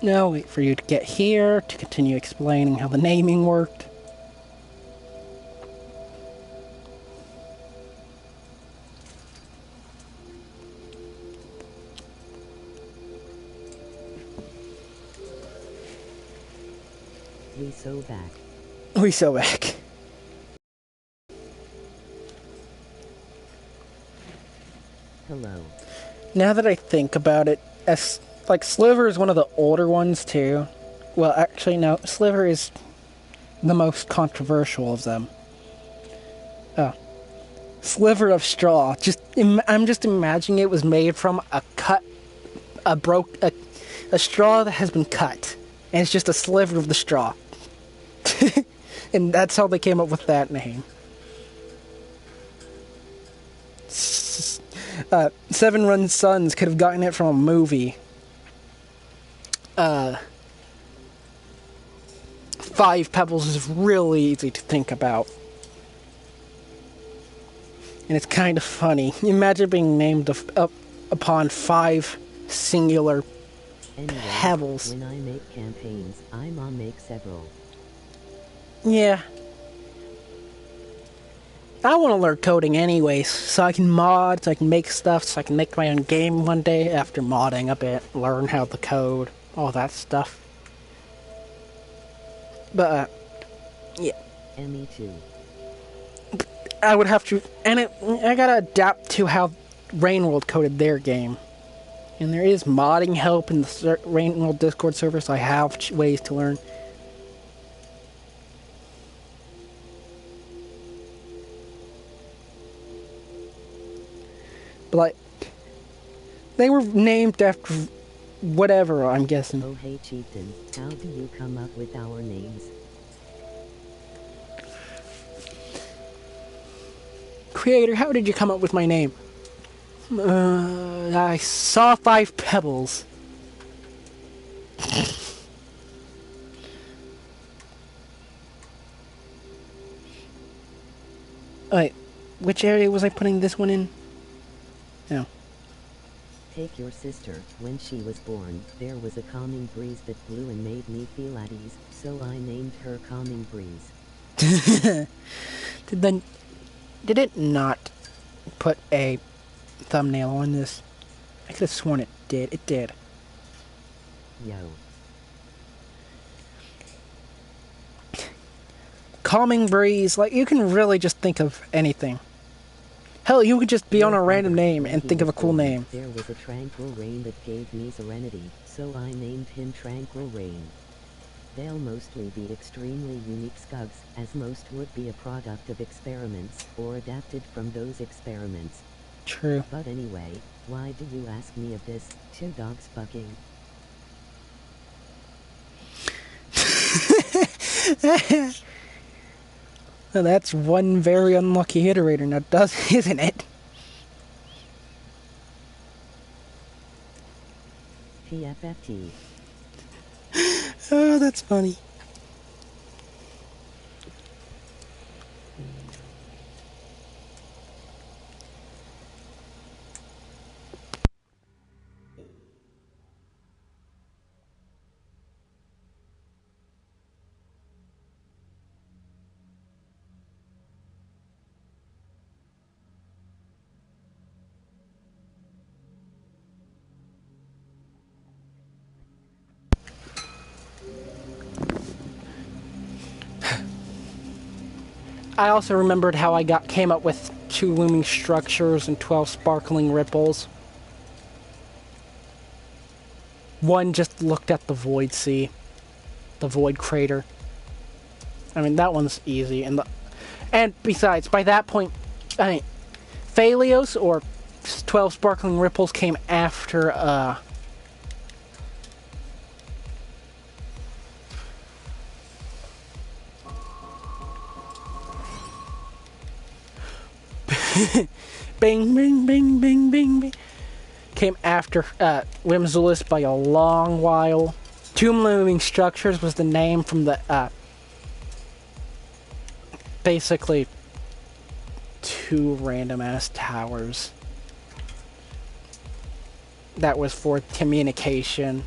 Now wait for you to get here to continue explaining how the naming worked. We so back. We so back. Hello. Now that I think about it, like Sliver is one of the older ones too. Well, actually, no. Sliver is the most controversial of them. Oh, sliver of straw. I'm just imagining it was made from a straw that has been cut, and it's just a sliver of the straw. And that's how they came up with that name. Seven Run Sons could have gotten it from a movie. Five Pebbles is really easy to think about. And it's kind of funny. Imagine being named upon five singular Anyway, pebbles. when I make campaigns, I'ma make several. Yeah. I want to learn coding anyways, so I can mod, so I can make stuff, so I can make my own game one day after modding a bit, learn how to code, all that stuff. But, yeah. And me too. I would have to, and I gotta adapt to how Rainworld coded their game. And there is modding help in the Rainworld Discord server, so I have ways to learn. But, like, they were named after whatever, I'm guessing. Oh hey Chieftain, how do you come up with our names? Creator, how did you come up with my name? I saw five pebbles. Wait, which area was I putting this one in? No. Take your sister. When she was born, there was a calming breeze that blew and made me feel at ease, so I named her Calming Breeze. Did it not put a thumbnail on this? I could have sworn it did. It did. Yo. Calming breeze, like, you can really just think of anything. Hell, you could just be on a random name and think of a cool name. There was a tranquil rain that gave me serenity, so I named him Tranquil Rain. They'll mostly be extremely unique scugs, as most would be a product of experiments, or adapted from those experiments. True. But anyway, why do you ask me of this? Two dogs bucking. Well, that's one very unlucky iterator now, isn't it? PFFT. Oh, that's funny. I also remembered how I came up with 2 looming structures and 12 sparkling ripples. One just looked at the void sea, the void crater. I mean, that one's easy, and besides, by that point, I mean, Phalios or 12 sparkling ripples came after bing, bing, bing, bing, bing, bing. Came after Whimsulus by a long while. Tomb Looming Structures was the name from the, basically 2 random-ass towers. That was for communication.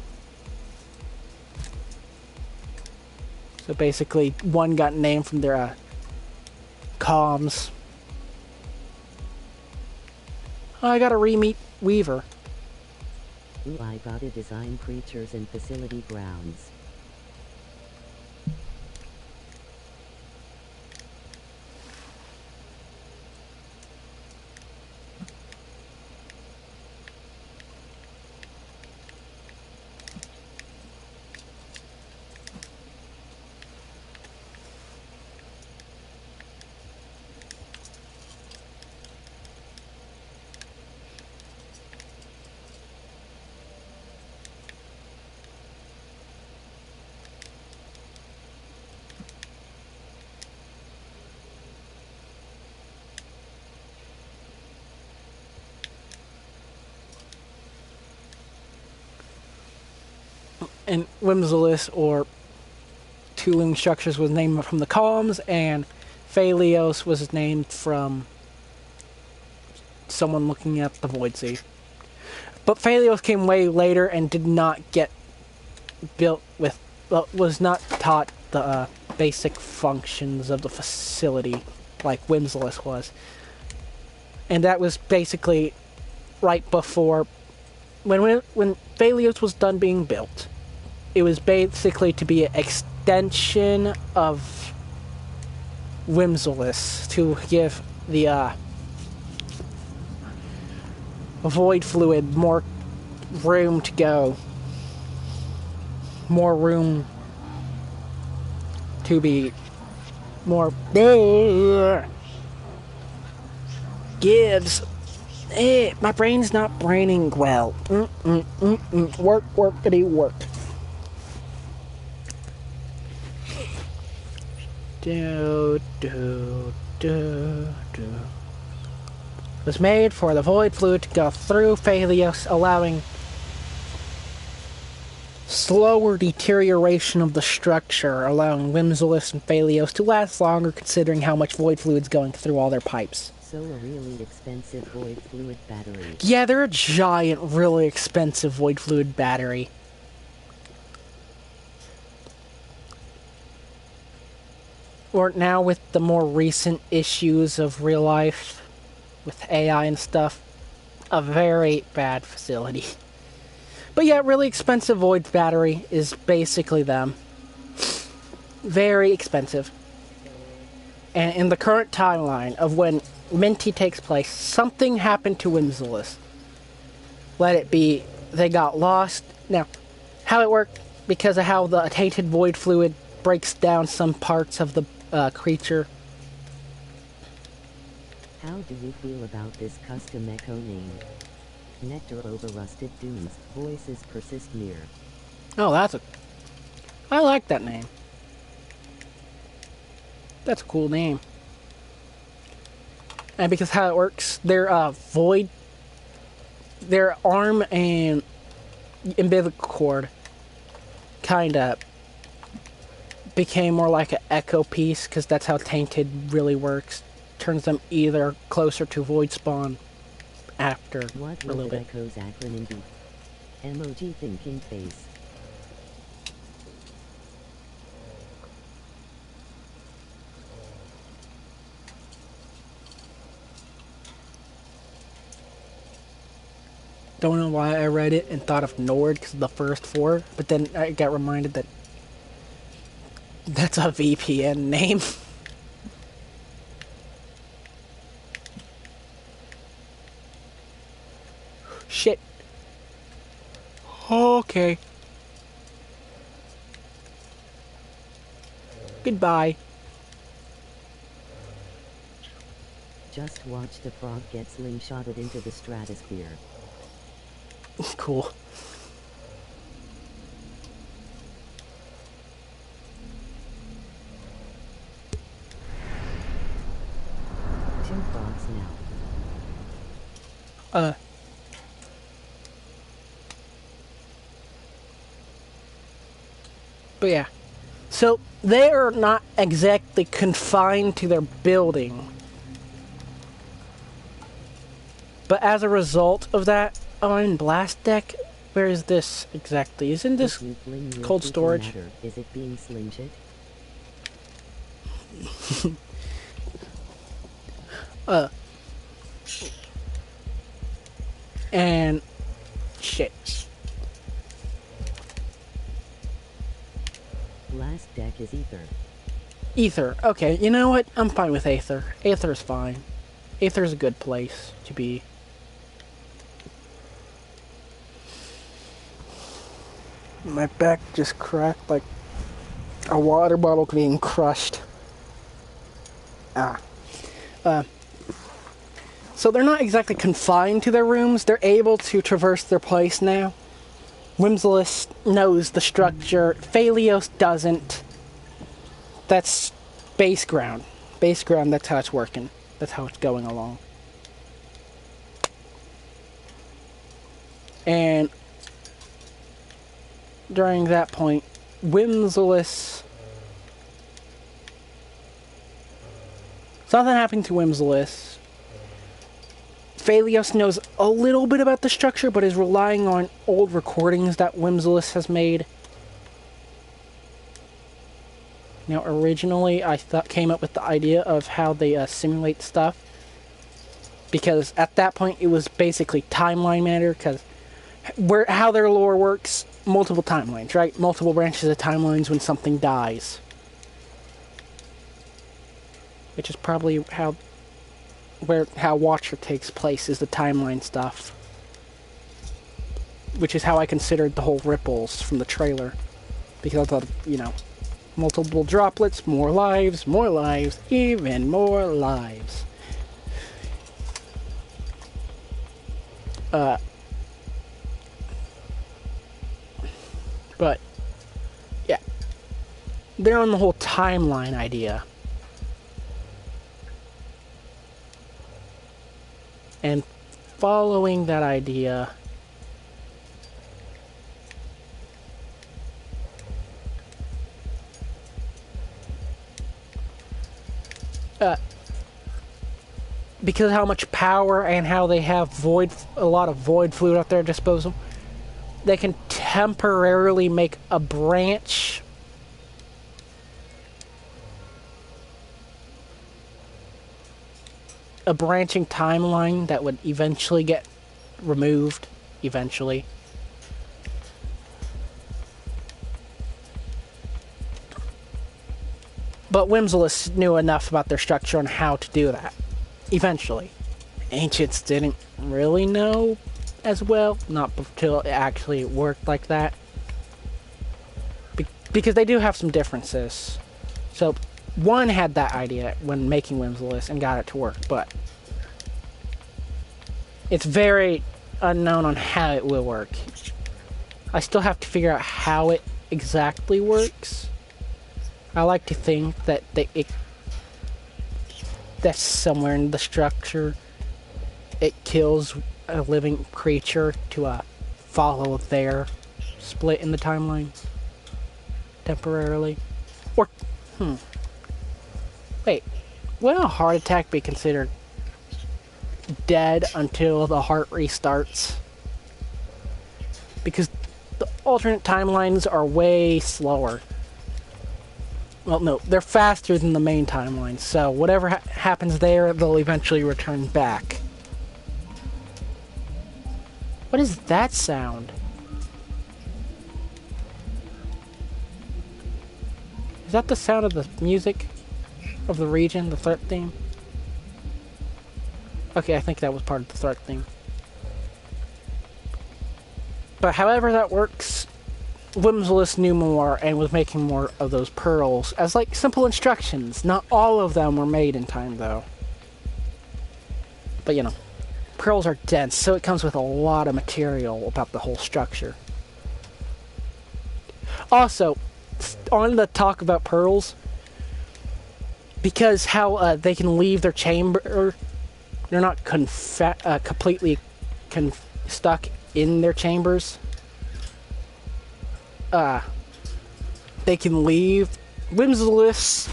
So basically, one got named from their comms. Oh, I gotta re-meet Weaver. Ooh, I gotta design creatures and facility grounds. And Whimsilis, or Tooling Structures, was named from the comms, and Phalios was named from someone looking at the Void Sea. But Phalios came way later and did not get built with, well, was not taught the basic functions of the facility like Whimsilis was. And that was basically right before, when Phalios was done being built. It was basically to be an extension of Whimsilis to give the void fluid more room to go. More room to be more gives. My brain's not braining well. Work, workity, work. Do. Was made for the void fluid to go through Phalios, allowing slower deterioration of the structure, allowing Whimsilis and Phalios to last longer, considering how much void fluid's going through all their pipes. So a really expensive void fluid battery. Yeah, they're a giant, really expensive void fluid battery. Or now with the more recent issues of real life, with AI and stuff, a very bad facility. But yeah, really expensive void battery is basically them. Very expensive. And in the current timeline of when Minty takes place, something happened to Whimsilis. Let it be, they got lost. Now, how it worked, because of how the tainted void fluid breaks down some parts of the creature. How do you feel about this custom echo name? Nectar over rusted dunes, voices persist near. Oh, I like that name. That's a cool name. And because how it works, their void, their arm and umbilical cord kinda became more like an echo piece, because that's how tainted really works. Turns them either closer to void spawn after What a little would bit. Echo's acronym be? Emoji thinking face. Don't know why I read it and thought of Nord because of the first four, but then I got reminded that that's a VPN name. Shit. Okay. Goodbye. Just watch the frog get slingshotted into the stratosphere. Cool. Two frogs now. But yeah. So, they are not exactly confined to their building. But as a result of that, in Blast Deck, where is this exactly? Isn't this If you fling your cold poopy storage? matter, is it being slingshot? And shit. Last deck is Aether. Aether. Okay, you know what? I'm fine with Aether. Aether's fine. Aether's a good place to be. My back just cracked like a water bottle being crushed. So they're not exactly confined to their rooms. They're able to traverse their place now. Whimsilis knows the structure. Phalios doesn't. That's base ground. Base ground, that's how it's working. That's how it's going along. And during that point, Whimsilis... Something happened to Whimsilis. Phalios knows a little bit about the structure, but is relying on old recordings that Whimsilis has made. Now, originally, I came up with the idea of how they simulate stuff. Because at that point, it was basically timeline matter, because how their lore works, multiple timelines, right? Multiple branches of timelines when something dies. Which is probably how Watcher takes place, is the timeline stuff. Which is how I considered the whole ripples from the trailer. Because I thought, you know, multiple droplets, more lives, even more lives. But, yeah. They're on the whole timeline idea. And following that idea, because of how much power and how they have a lot of void fluid at their disposal, they can temporarily make a branch a branching timeline that would eventually get removed, eventually. But Whimsilis knew enough about their structure on how to do that, eventually. Ancients didn't really know as well, not until it actually worked like that. Because they do have some differences. So, one had that idea when making Whimsilis and got it to work, but it's very unknown on how it will work. I still have to figure out how it exactly works. I like to think that that's somewhere in the structure. It kills a living creature to follow their split in the timeline temporarily. Or, wait, wouldn't a heart attack be considered dead until the heart restarts? Because the alternate timelines are way slower. Well, no, they're faster than the main timeline, so whatever happens there, they'll eventually return back. What is that sound? Is that the sound of the music of the region, the threat theme? Okay, I think that was part of the threat theme. But however that works, Whimsilis knew more and was making more of those pearls as like simple instructions. Not all of them were made in time though. But you know, pearls are dense, so it comes with a lot of material about the whole structure. Also, on the talk about pearls, because how they can leave their chamber, they're not completely stuck in their chambers. They can leave. Whimsilis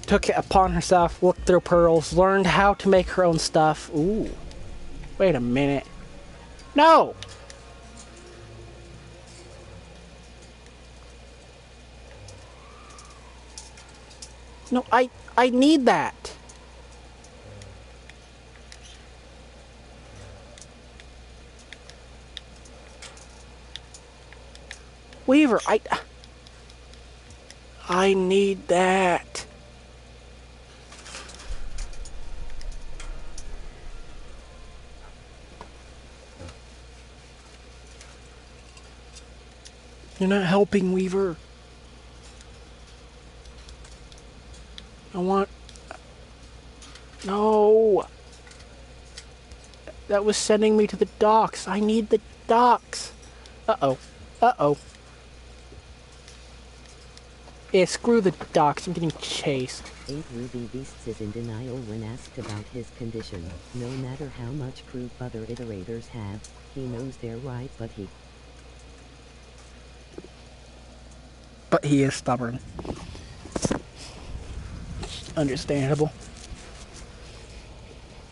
took it upon herself, looked through pearls, learned how to make her own stuff. Ooh. Wait a minute. No! No, I need that. Weaver, I need that. You're not helping, Weaver. I want... No. That was sending me to the docks. I need the docks. Uh-oh. Uh-oh. Yeah, screw the docks. I'm getting chased. 8 Ruby Beasts is in denial when asked about his condition. No matter how much proof other iterators have, he knows they're right, but he is stubborn. Understandable.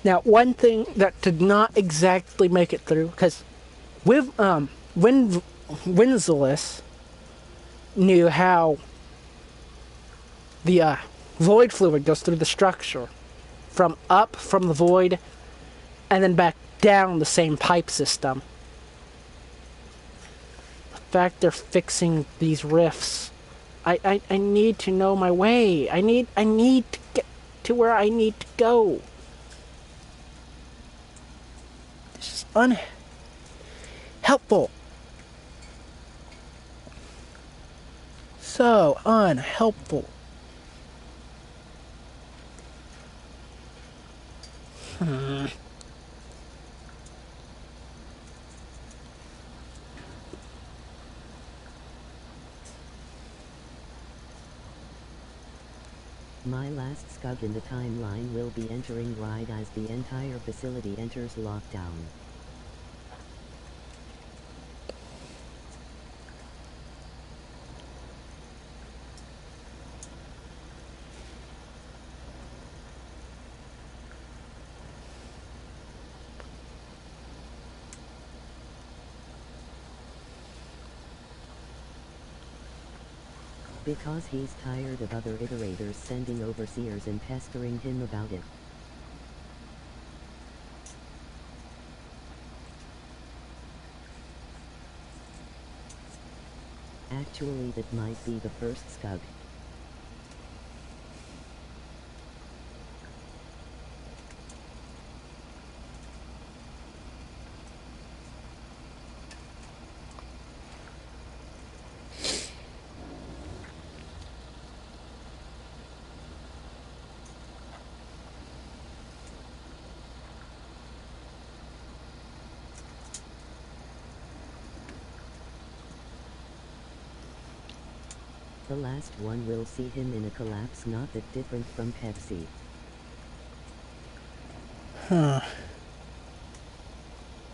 Now, one thing that did not exactly make it through, because with Winzelis knew how the void fluid goes through the structure, from the void, and then back down the same pipe system. The fact they're fixing these rifts, I need to know my way. I need to get to where I need to go. This is unhelpful. So unhelpful. My last Scug in the timeline will be entering right as the entire facility enters lockdown. Because he's tired of other iterators sending overseers and pestering him about it. Actually, that might be the first Scug. The last one will see him in a collapse not that different from Pepsi. Huh.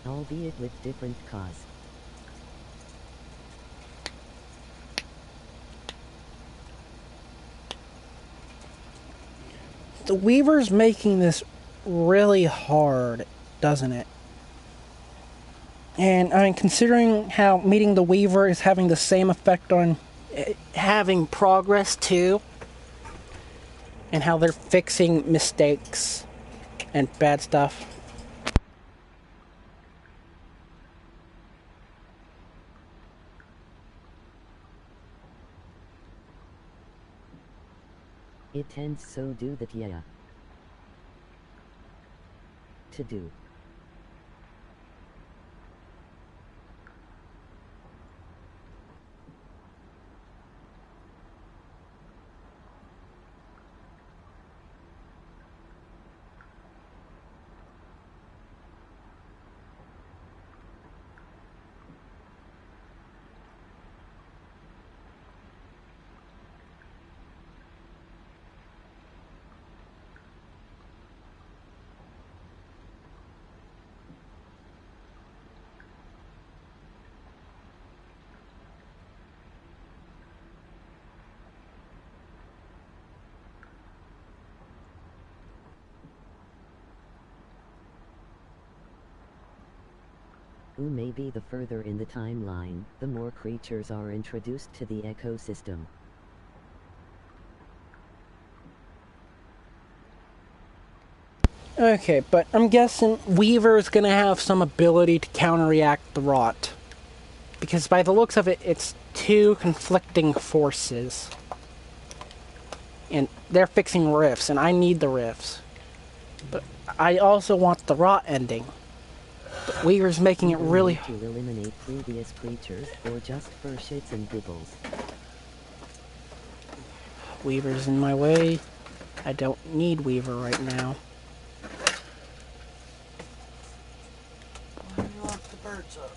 Albeit with different cause. The Weaver's making this really hard, doesn't it? And I mean, considering how meeting the Weaver is having the same effect on having progress too, and how they're fixing mistakes and bad stuff. It tends so do that yeah. To do. Who may be the further in the timeline, the more creatures are introduced to the ecosystem. Okay, but I'm guessing Weaver's gonna have some ability to counteract the rot. Because by the looks of it, it's two conflicting forces. And they're fixing rifts, and I need the rifts. But I also want the rot ending. But Weaver's making it really... To eliminate previous creatures, or just for shits and giggles. Weaver's in my way. I don't need Weaver right now. Why do you lock the birds up?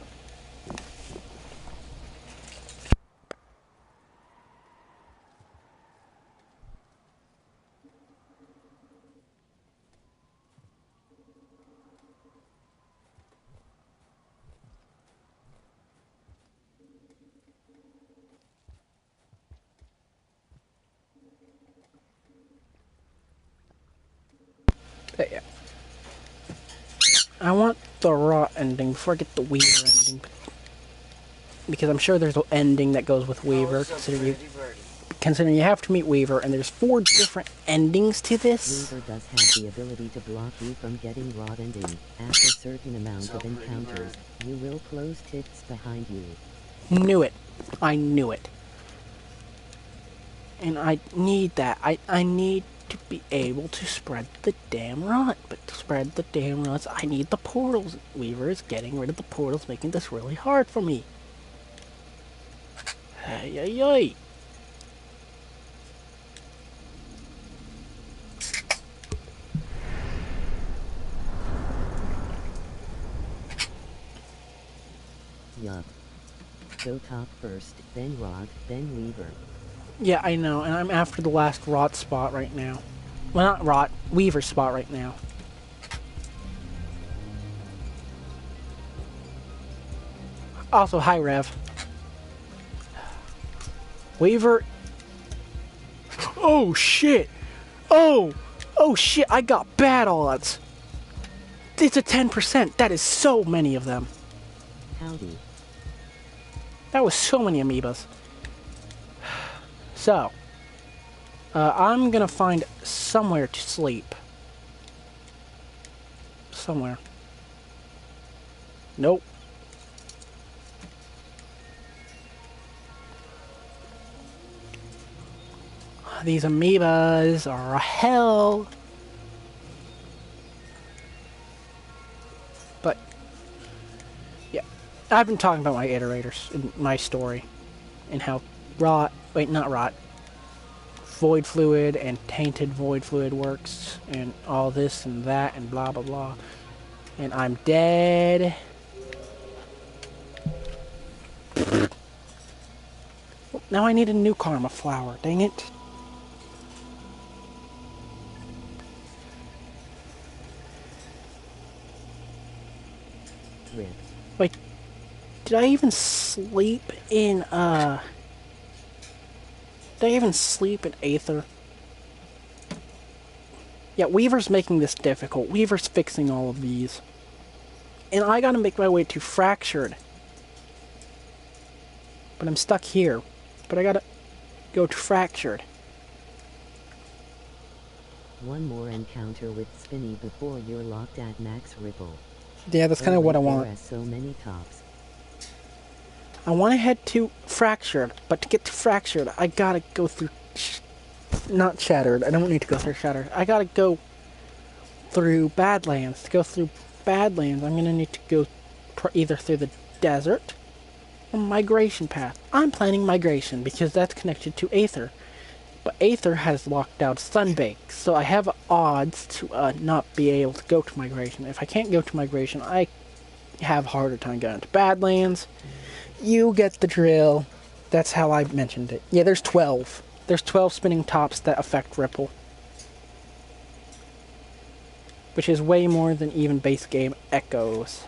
But yeah. I want the rot ending before I get the Weaver ending. Because I'm sure there's an ending that goes with Weaver, considering you have to meet Weaver, and there's 4 different endings to this. Weaver does have the ability to block you from getting rot ending. After a certain amount of encounters, you will close tits behind you. Knew it. I knew it. And I need that. I need to be able to spread the damn rot. But to spread the damn rots, I need the portals. Weaver is getting rid of the portals, making this really hard for me. Ay, ay, ay. Yup. Go top first, then rot, then Weaver. Yeah, I know, and I'm after the last rot spot right now. Well, not rot, Weaver spot right now. Also, hi, Rev. Weaver. Oh, shit. Oh shit, I got bad odds. It's a 10%. That is so many of them. Howdy. That was so many amoebas. So, I'm gonna find somewhere to sleep. Somewhere. Nope. These amoebas are hell. But, yeah. I've been talking about my iterators in my story. And how void fluid and tainted void fluid works. And all this and that and blah blah blah. And I'm dead. Now I need a new karma flower, dang it. Rip. Wait, did I even sleep in, Did I even sleep in Aether? Yeah, Weaver's making this difficult. Weaver's fixing all of these. And I gotta make my way to Fractured. But I'm stuck here. But I gotta go to Fractured. One more encounter with Spinny before you're locked at max ripple. Yeah, that's kind of what I want. There are so many tops. I want to head to Fractured, but to get to Fractured, I gotta go through... Not Shattered. I don't need to go through Shattered. I gotta go through Badlands. To go through Badlands, I'm gonna need to go either through the desert or Migration Path. I'm planning Migration because that's connected to Aether. But Aether has locked out Sunbake, so I have odds to not be able to go to Migration. If I can't go to Migration, I have a harder time going to Badlands. You get the drill. That's how I mentioned it. Yeah, there's 12. There's 12 spinning tops that affect Ripple. Which is way more than even base game Echoes.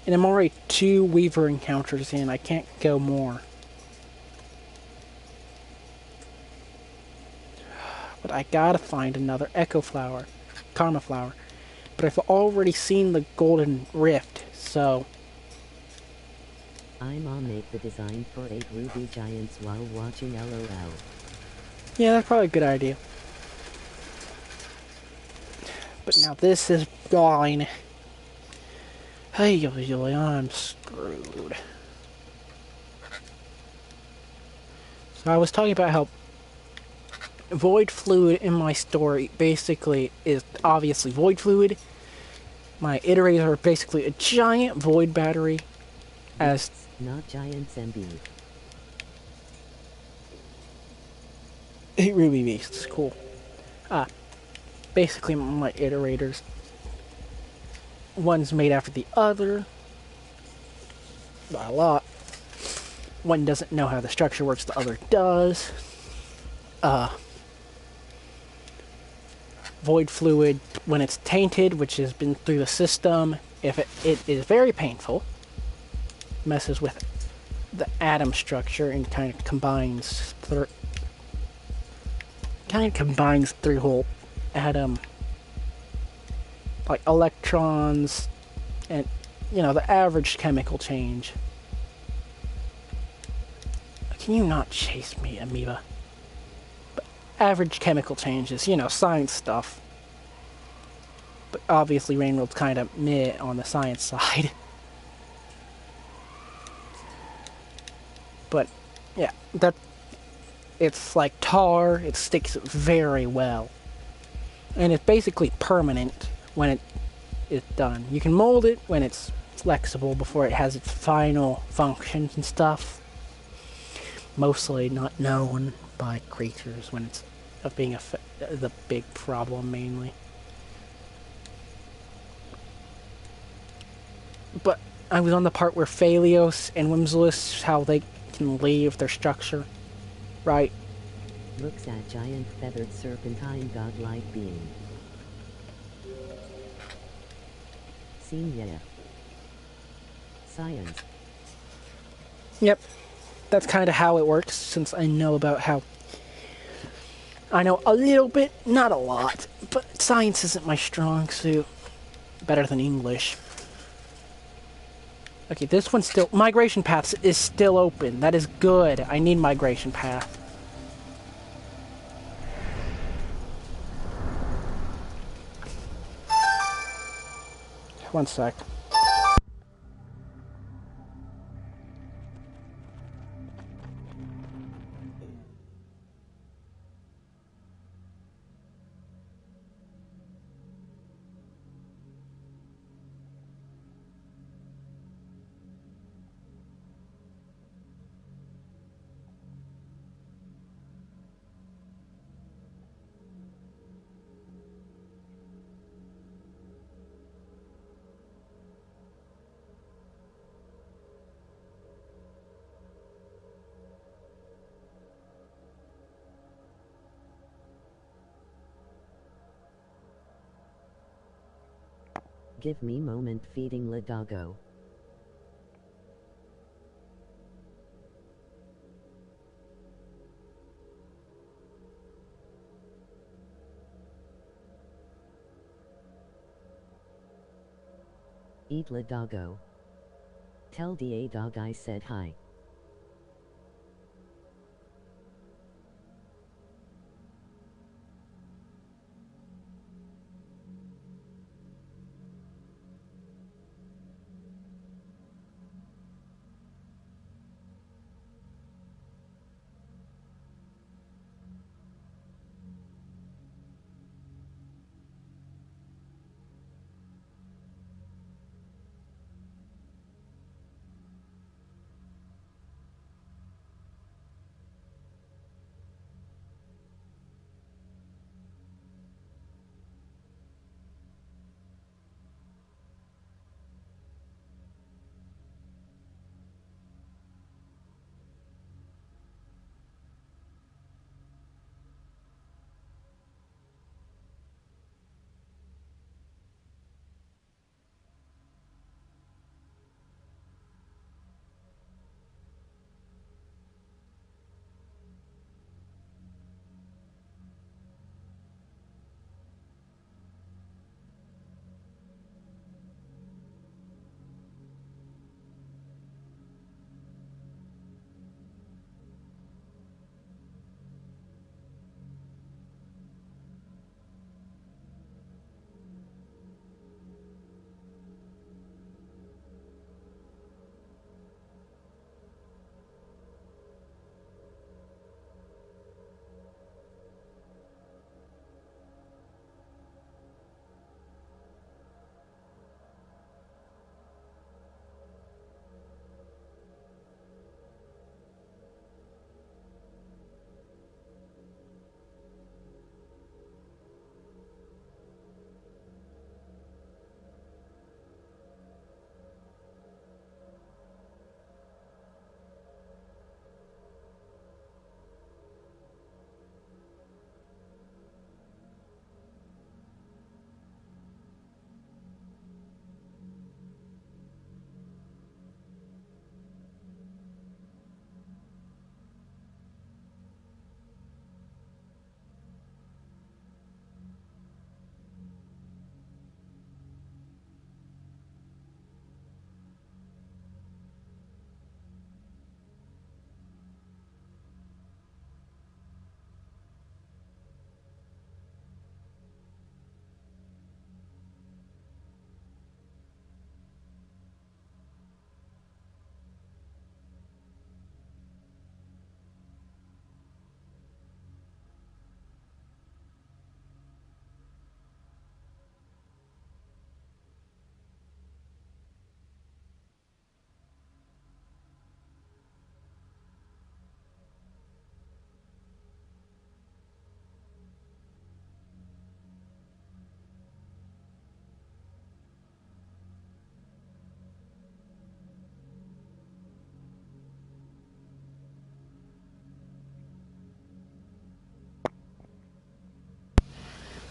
And I'm already 2 Weaver encounters in. I can't go more. But I gotta find another Echo Flower. Karma Flower. But I've already seen the Golden Rift, so... I'ma make the design for 8 Ruby Giants while watching LOL. Yeah, that's probably a good idea. But now this is gone. Hey, I'm screwed. So I was talking about how void fluid in my story basically is obviously void fluid. My iterators are basically a giant void battery as... Not Giants MB. 8 Ruby Beasts, cool. Basically my iterators. One's made after the other. By a lot. One doesn't know how the structure works, the other does. Void fluid, when it's tainted, which has been through the system, if it is very painful, messes with the atom structure and kind of combines three whole atom, like electrons and, you know, the average chemical change. Can you not chase me, amoeba? But average chemical changes, you know, science stuff. But obviously Rainworld's kind of meh on the science side. But yeah, it's like tar, it sticks very well. And it's basically permanent when it is done. You can mold it when it's flexible before it has its final functions and stuff. Mostly not known by creatures when it's being the big problem mainly. But I was on the part where Phalios and Whimsalus, how they can leave their structure, right? Looks at giant feathered serpentine godlike being. Scene yeah. Science. Yep. That's kind of how it works, since I know about how... I know a little bit, not a lot, but science isn't my strong suit. Better than English. Okay, this one's still... Migration Paths is still open. That is good. I need Migration Path. One sec. Give me moment feeding the doggo. Eat la doggo. Tell da dog I said hi.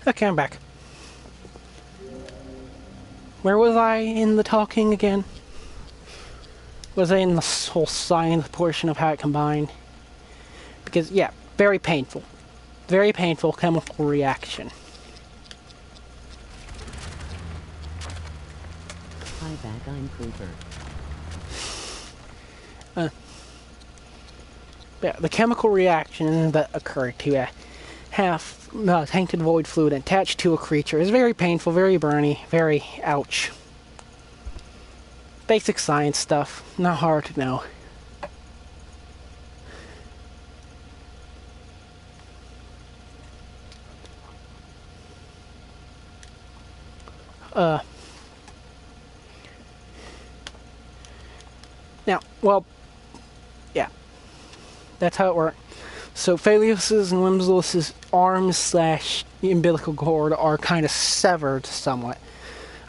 Okay, I'm back. Where was I in the talking again? Was I in the whole science portion of how it combined? Because, yeah, very painful. Very painful chemical reaction. Hi back, I'm Creeper. Yeah, the chemical reaction that occurred to a half tainted void fluid attached to a creature is very painful, very burny, very ouch. Basic science stuff, not hard to know. Now, well, yeah, that's how it worked. So Phaelios's and Whimsilus's arms slash umbilical cord are kind of severed somewhat.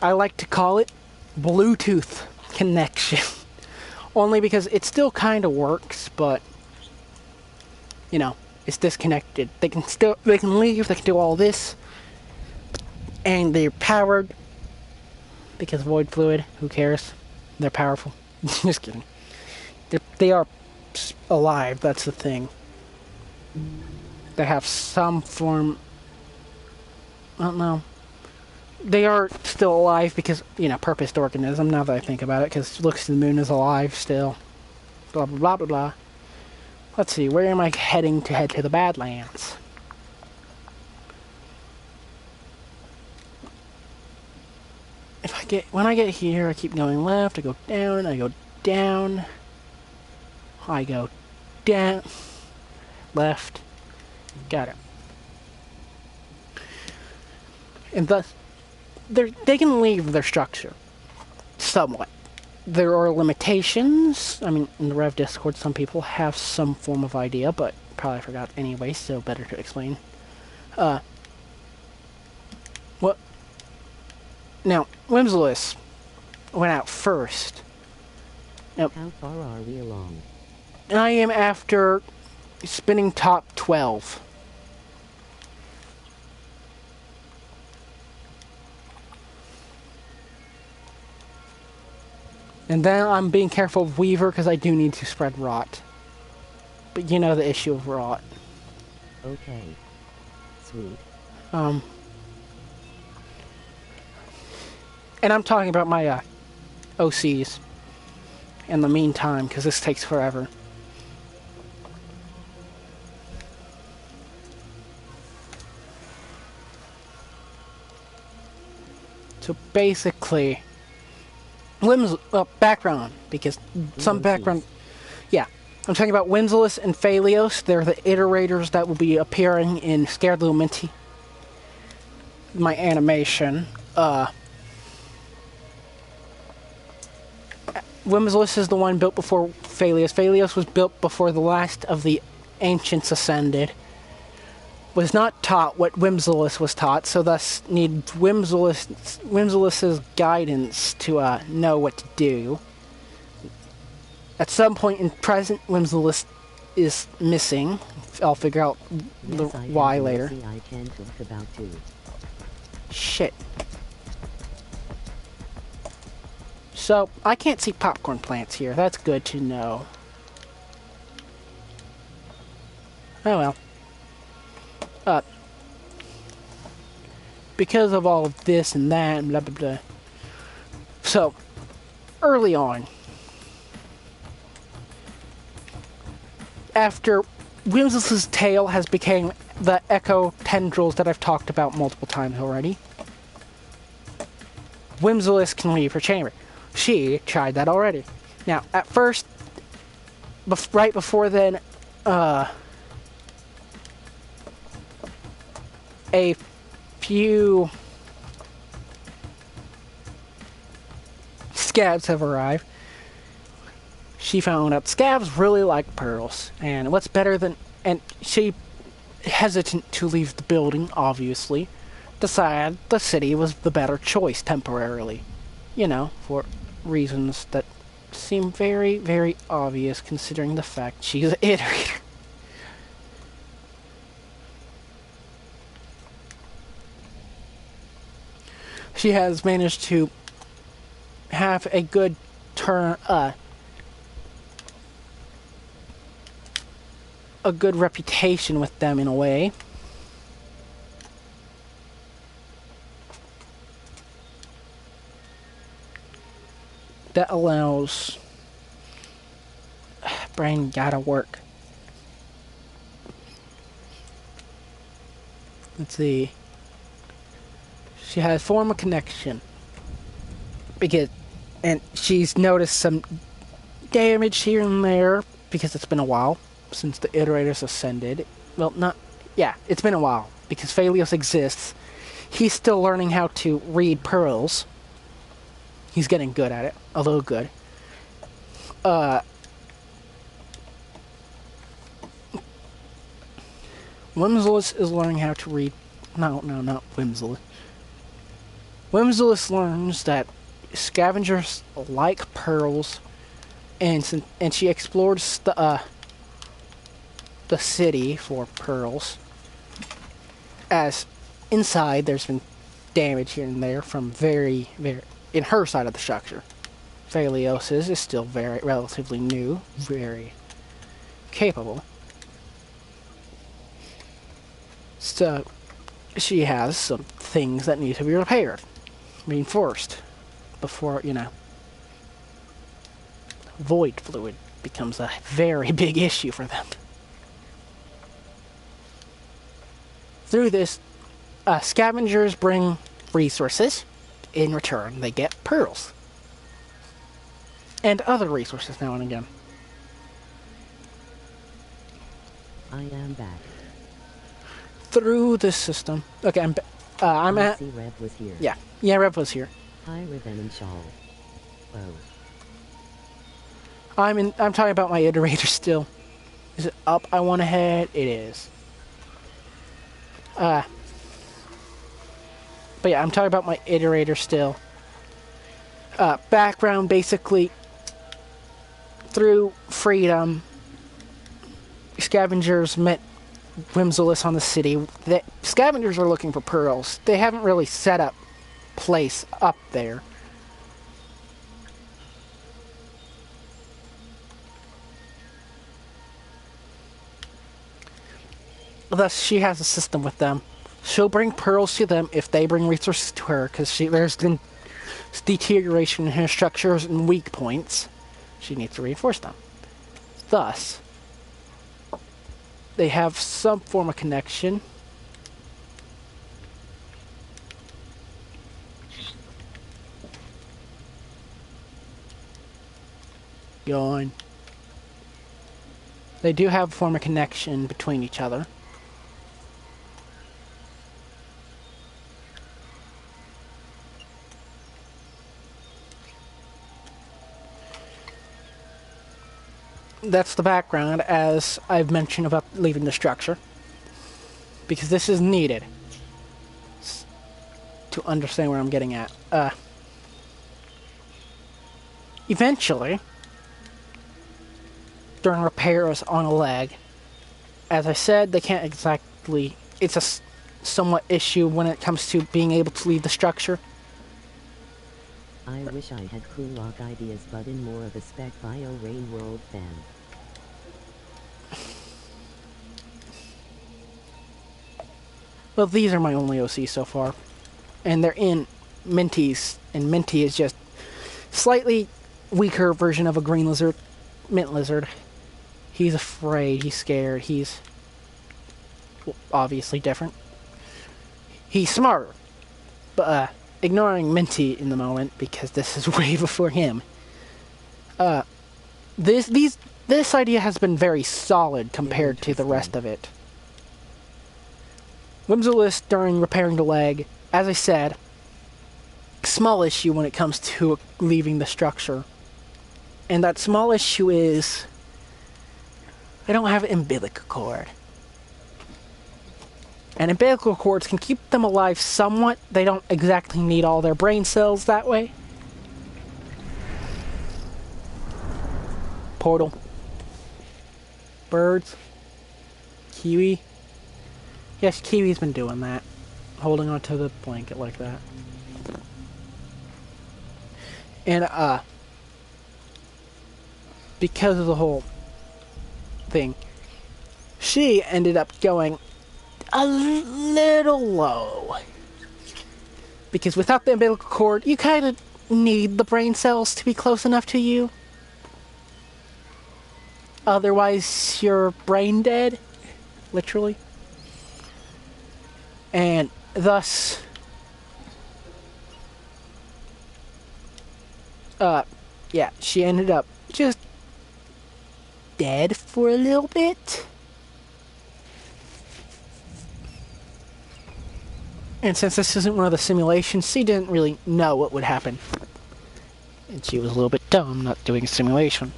I like to call it Bluetooth connection. Only because it still kind of works, but, you know, it's disconnected. They can leave, they can do all this, and they're powered, because void fluid, who cares? They're powerful. Just kidding. They are alive, that's the thing. They have some form... I don't know. They are still alive because, you know, purposed organism, now that I think about it, because Looks to the Moon is alive still. Blah, blah, blah, blah, blah. Let's see, where am I heading to head to the Badlands? When I get here, I keep going left, I go down, I go down, I go down, left, got it. And thus, they can leave their structure, somewhat. There are limitations. I mean, in the Rev Discord, some people have some form of idea, but probably forgot anyway, so better to explain. What? Now, Whimsilus went out first. Now, How far are we along? I am after spinning top 12. And then I'm being careful of Weaver because I do need to spread rot. But you know the issue of rot. Okay. Sweet. And I'm talking about my OCs in the meantime because this takes forever. So basically, background, because some background, yeah. I'm talking about Whimsilus and Phalios. They're the iterators that will be appearing in Scared Little Minty, my animation. Whimsilus is the one built before Phalios. Phalios was built before the last of the ancients ascended. Was not taught what Whimsilus was taught, so thus need Whimsilus's guidance to know what to do. At some point in present, Whimsilus is missing. I'll figure out the why later. I can talk about too. Shit. So, I can't see popcorn plants here. That's good to know. Oh well. Because of all of this and that and blah blah blah. So, early on, after Whimsilus's tail has become the echo tendrils that I've talked about multiple times already, Whimsilus can leave her chamber. She tried that already. Now, at first, right before then, a few scabs have arrived. She found out scabs really like pearls, and what's better than... And she, hesitant to leave the building, obviously, decided the city was the better choice temporarily. You know, for reasons that seem very, very obvious considering the fact she's an iterator. she has managed to have a good turn, a good reputation with them in a way. That allows... brain gotta work. Let's see. She has formed a connection. And she's noticed some damage here and there because it's been a while since the Iterators ascended. Well, it's been a while because Phalios exists. He's still learning how to read pearls. He's getting good at it, although good. Whimsulus is learning how to read... No, not Whimsulus. Whimsulus learns that scavengers like pearls, and she explores the city for pearls. As inside, there's been damage here and there from very in her side of the structure. Phalios's is still very relatively new, very capable. So she has some things that need to be repaired, reinforced, before, void fluid becomes a very big issue for them. Through this, scavengers bring resources. In return, they get pearls. And other resources now and again. I am back. Through this system. Okay, I'm at... see Rev was here. Yeah, Rev was here. Hi, Reven and Shawl. Oh. I'm talking about my iterator still. Is it up I want to head? It is. But yeah, I'm talking about my iterator still. Background, basically, through Freedom, scavengers met Whimsulus on the city. The scavengers are looking for pearls. They haven't really set up place up there. Thus, she has a system with them. She'll bring pearls to them if they bring resources to her, because there's been deterioration in her structures and weak points. She needs to reinforce them. Thus, they have some form of connection. Yawn. They do have a form of connection between each other. That's the background, as I've mentioned about leaving the structure. Because this is needed to understand where I'm getting at. Eventually, during repairs on a leg, as I said, they can't exactly... It's a somewhat issue when it comes to being able to leave the structure. I wish I had Kulak ideas, but in more of a Spec Bio Rain World fan. Well, these are my only OCs so far. And they're in Minties, and Minty is just slightly weaker version of a green lizard, mint lizard. He's afraid, he's scared, he's obviously different. He's smarter, but ignoring Minty in the moment because this is way before him. This idea has been very solid compared to the rest of it. Whimsulus, during repairing the leg, as I said, small issue when it comes to leaving the structure. And that small issue is they don't have an umbilical cord. And umbilical cords can keep them alive somewhat. They don't exactly need all their brain cells that way. Portal. Birds. Kiwi. Yes, Kiwi's been doing that. Holding onto the blanket like that. And, because of the whole thing, she ended up going a little low. Because without the umbilical cord, you kind of need the brain cells to be close enough to you. Otherwise, you're brain dead. Literally. And thus, yeah, she ended up just dead for a little bit. And since this isn't one of the simulations, she didn't really know what would happen. And she was a little bit dumb not doing a simulation.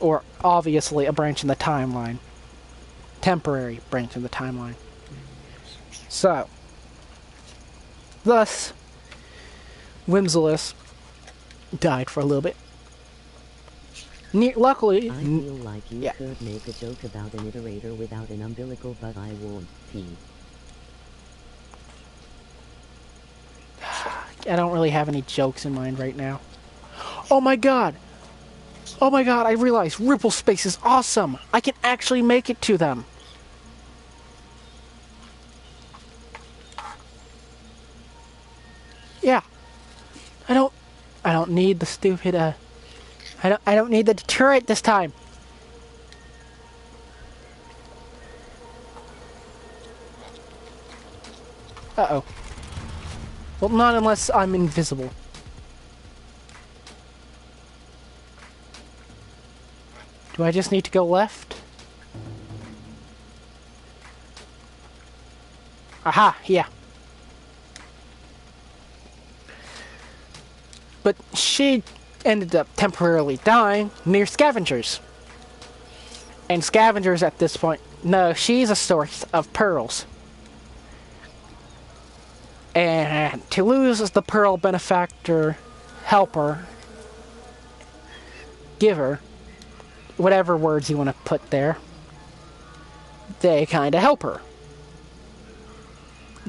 Or, obviously, a branch in the timeline. Temporary branch in the timeline. So, thus, Whimsilis died for a little bit. Luckily... I feel like you could make a joke about an iterator without an umbilical, but I won't. I don't really have any jokes in mind right now. Oh my god! Oh my god, I realized Ripple Space is awesome! I can actually make it to them! Yeah. I don't need the stupid, I don't need the turret this time! Uh-oh. Well, not unless I'm invisible. Do I just need to go left? Aha, yeah. But she ended up temporarily dying near scavengers. And scavengers at this point, no, she's a source of pearls. And to lose the pearl benefactor, helper, giver, whatever words you want to put there, they kind of help her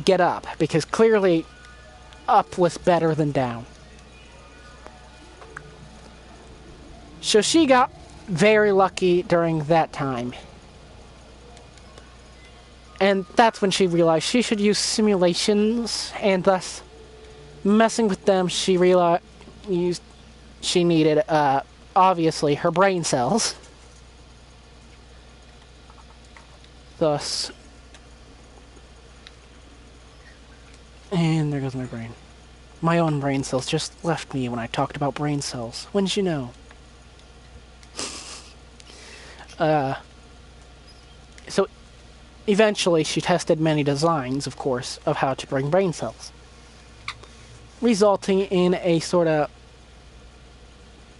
get up, because clearly up was better than down. So she got very lucky during that time. And that's when she realized she should use simulations, and thus, messing with them, she realized she needed, obviously, her brain cells. Thus, and there goes my brain. My own brain cells just left me when I talked about brain cells. When did you know? So, eventually, she tested many designs, of course, of how to bring brain cells, resulting in a sort of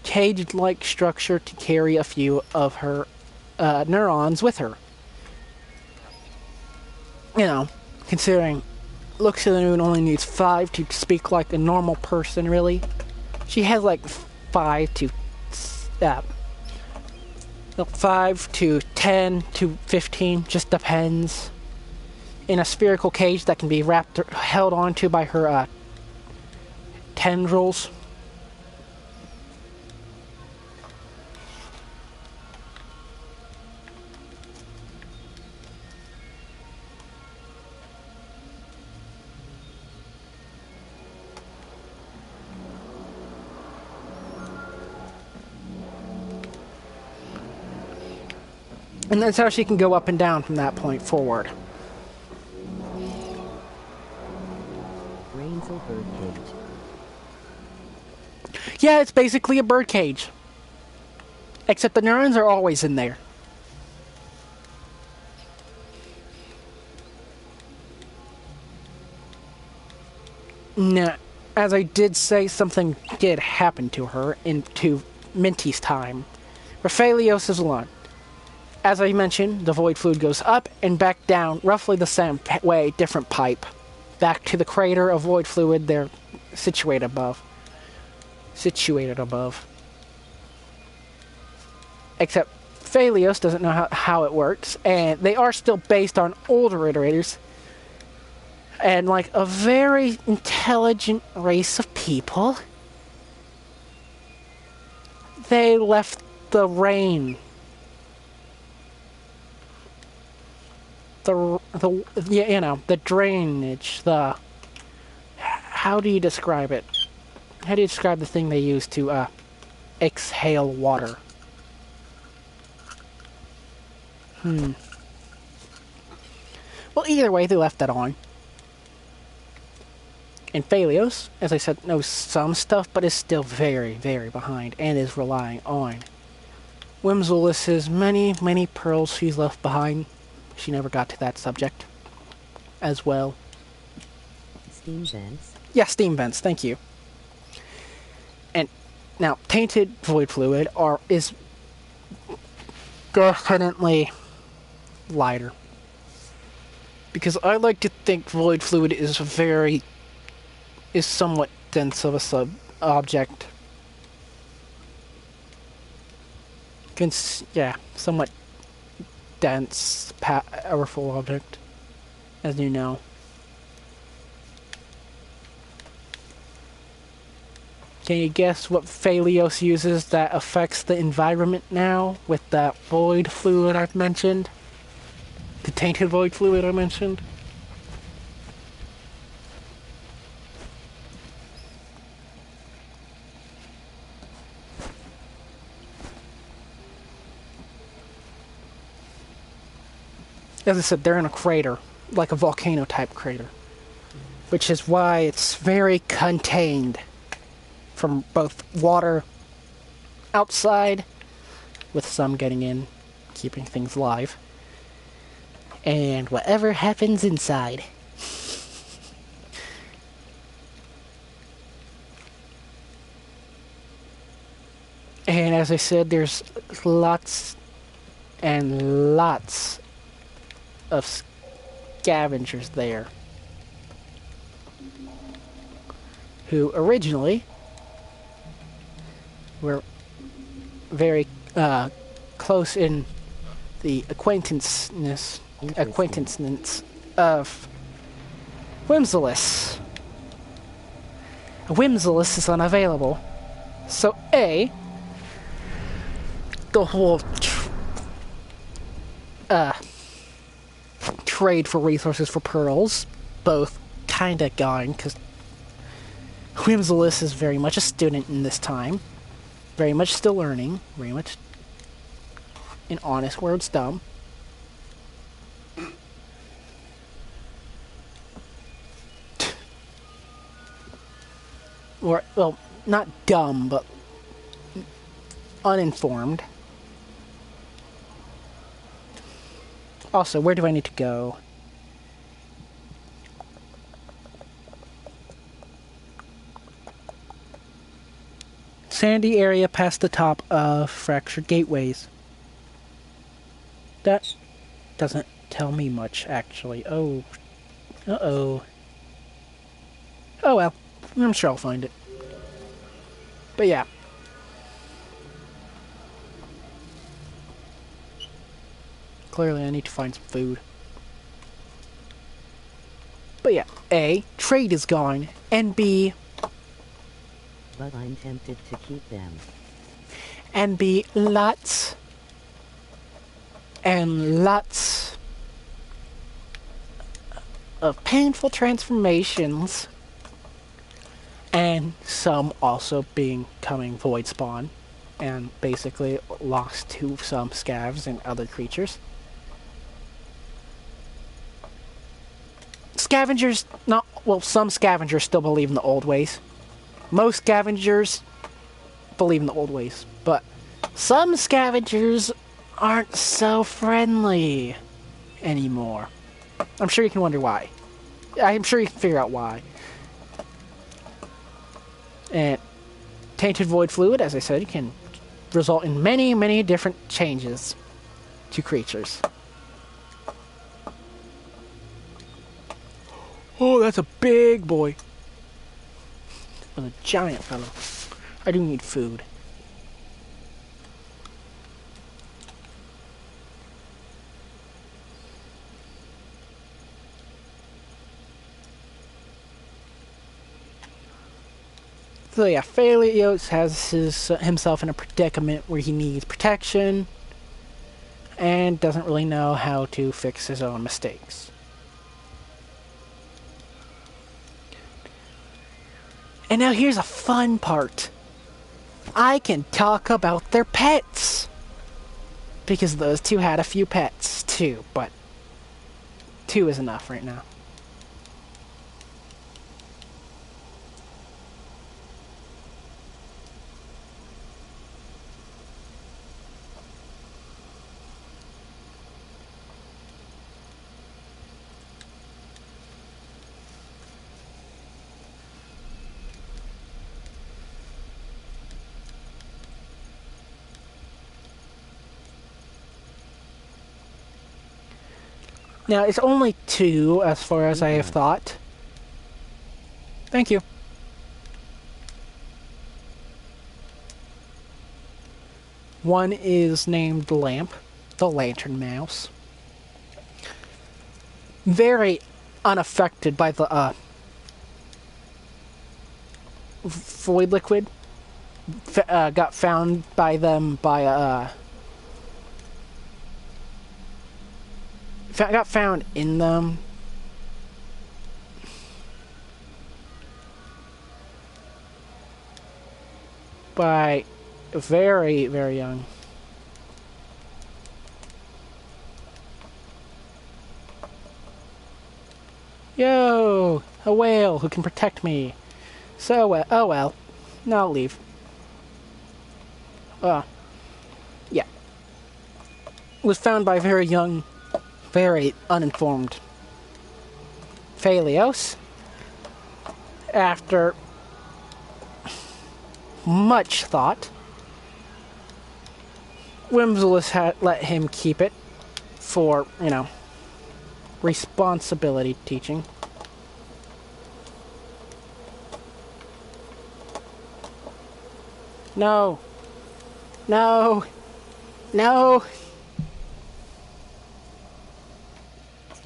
cage-like structure to carry a few of her neurons with her. You know, considering Looks to the Moon only needs 5 to speak like a normal person, really. She has like 5 to 10 to 15, just depends. In a spherical cage that can be held onto by her tendrils. And that's how she can go up and down from that point forward. Brain cell bird cage. Yeah, it's basically a bird cage. Except the neurons are always in there. Now, as I did say, something did happen to her into Minty's time. Raphelios is one. As I mentioned, the void fluid goes up and back down roughly the same way, different pipe. Back to the crater of void fluid they're situated above. Except Phalios doesn't know how it works, and they are still based on older iterators. And like a very intelligent race of people, they left the rain. The drainage, how do you describe it? How do you describe the thing they use to, exhale water? Well, either way, they left that on. And Phalios, as I said, knows some stuff, but is still very, very behind, and is relying on Whimsilis's many, many pearls she's left behind. She never got to that subject as well. Steam vents? Yeah, steam vents, thank you. And now, tainted void fluid is definitely lighter. Because I like to think void fluid is somewhat dense of a sub-object. Somewhat dense, powerful object, as you know. Can you guess what Phalios uses that affects the environment now with that void fluid I've mentioned? The tainted void fluid I mentioned? As I said, they're in a crater, like a volcano-type crater. Which is why it's very contained from both water outside, with some getting in, keeping things alive, and whatever happens inside. And as I said, there's lots and lots of scavengers there who originally were very close in the acquaintanceness of Whimsilis. Whimsilis is unavailable, so the whole trade for resources for pearls, both kinda gone, because Whimsilis is very much a student in this time, very much still learning, very much, in honest words, dumb. Or, well, not dumb, but uninformed. Also, where do I need to go? Sandy area past the top of Fractured Gateways. That doesn't tell me much, actually. Oh. Uh-oh. Oh well. I'm sure I'll find it. But yeah. Clearly I need to find some food. But yeah, A, trade is gone, and B... But I'm tempted to keep them. And B, lots and lots of painful transformations, and some also becoming void spawn, and basically lost to some scavs and other creatures. Scavengers, some scavengers still believe in the old ways. Most scavengers believe in the old ways, but some scavengers aren't so friendly anymore. I'm sure you can wonder why. I'm sure you can figure out why. And tainted void fluid, as I said, can result in many, many different changes to creatures. Oh, that's a big boy. That's a giant fellow. I do need food. So yeah, Phalios has himself in a predicament where he needs protection and doesn't really know how to fix his own mistakes. And now here's a fun part. I can talk about their pets. Because those two had a few pets too, but 2 is enough right now. Now, it's only 2 as far as I have thought. Thank you. One is named Lamp, the Lantern Mouse. Very unaffected by the void liquid. Got found by them by got found in them by very, very young. Yo, a whale who can protect me. So, oh well. No, I'll leave. Yeah. Was found by very young, very uninformed Phalios. After much thought, Whimsilis had let him keep it for, responsibility teaching. No. No. No.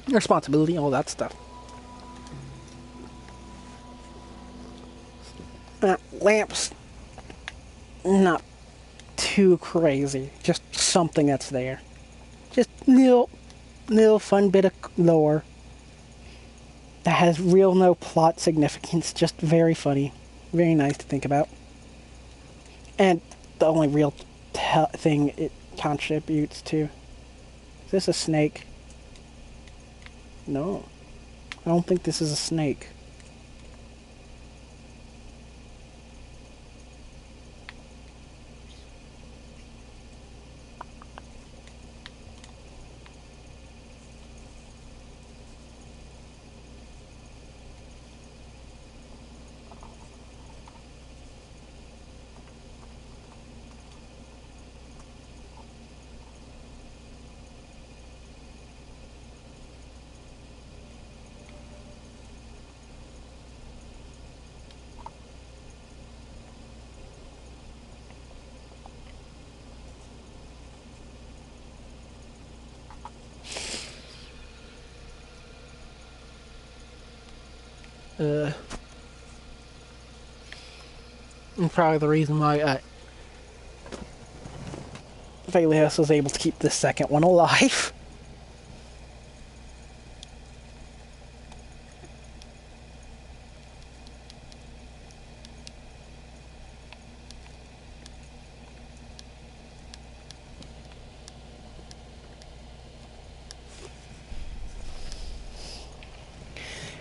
Responsibility, all that stuff. Lamps, not too crazy. Just something that's there. Just little fun bit of lore that has real no plot significance. Just very funny, very nice to think about. And the only real thing it contributes to. Is this a snake? No, I don't think this is a snake. And probably the reason why Phalios was able to keep the second one alive.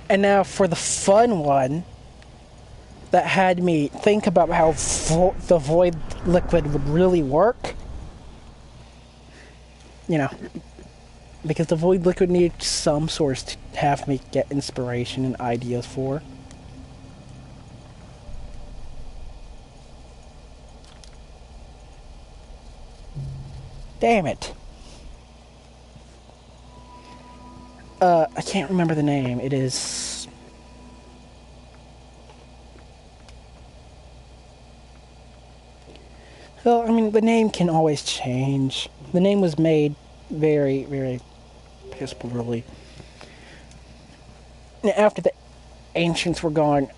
And now for the fun one that had me think about how the void liquid would really work. Because the void liquid needed some source to have me get inspiration and ideas for. Damn it. I can't remember the name. It is... Well, I mean, the name can always change. The name was made very, very piss poorly. After the ancients were gone,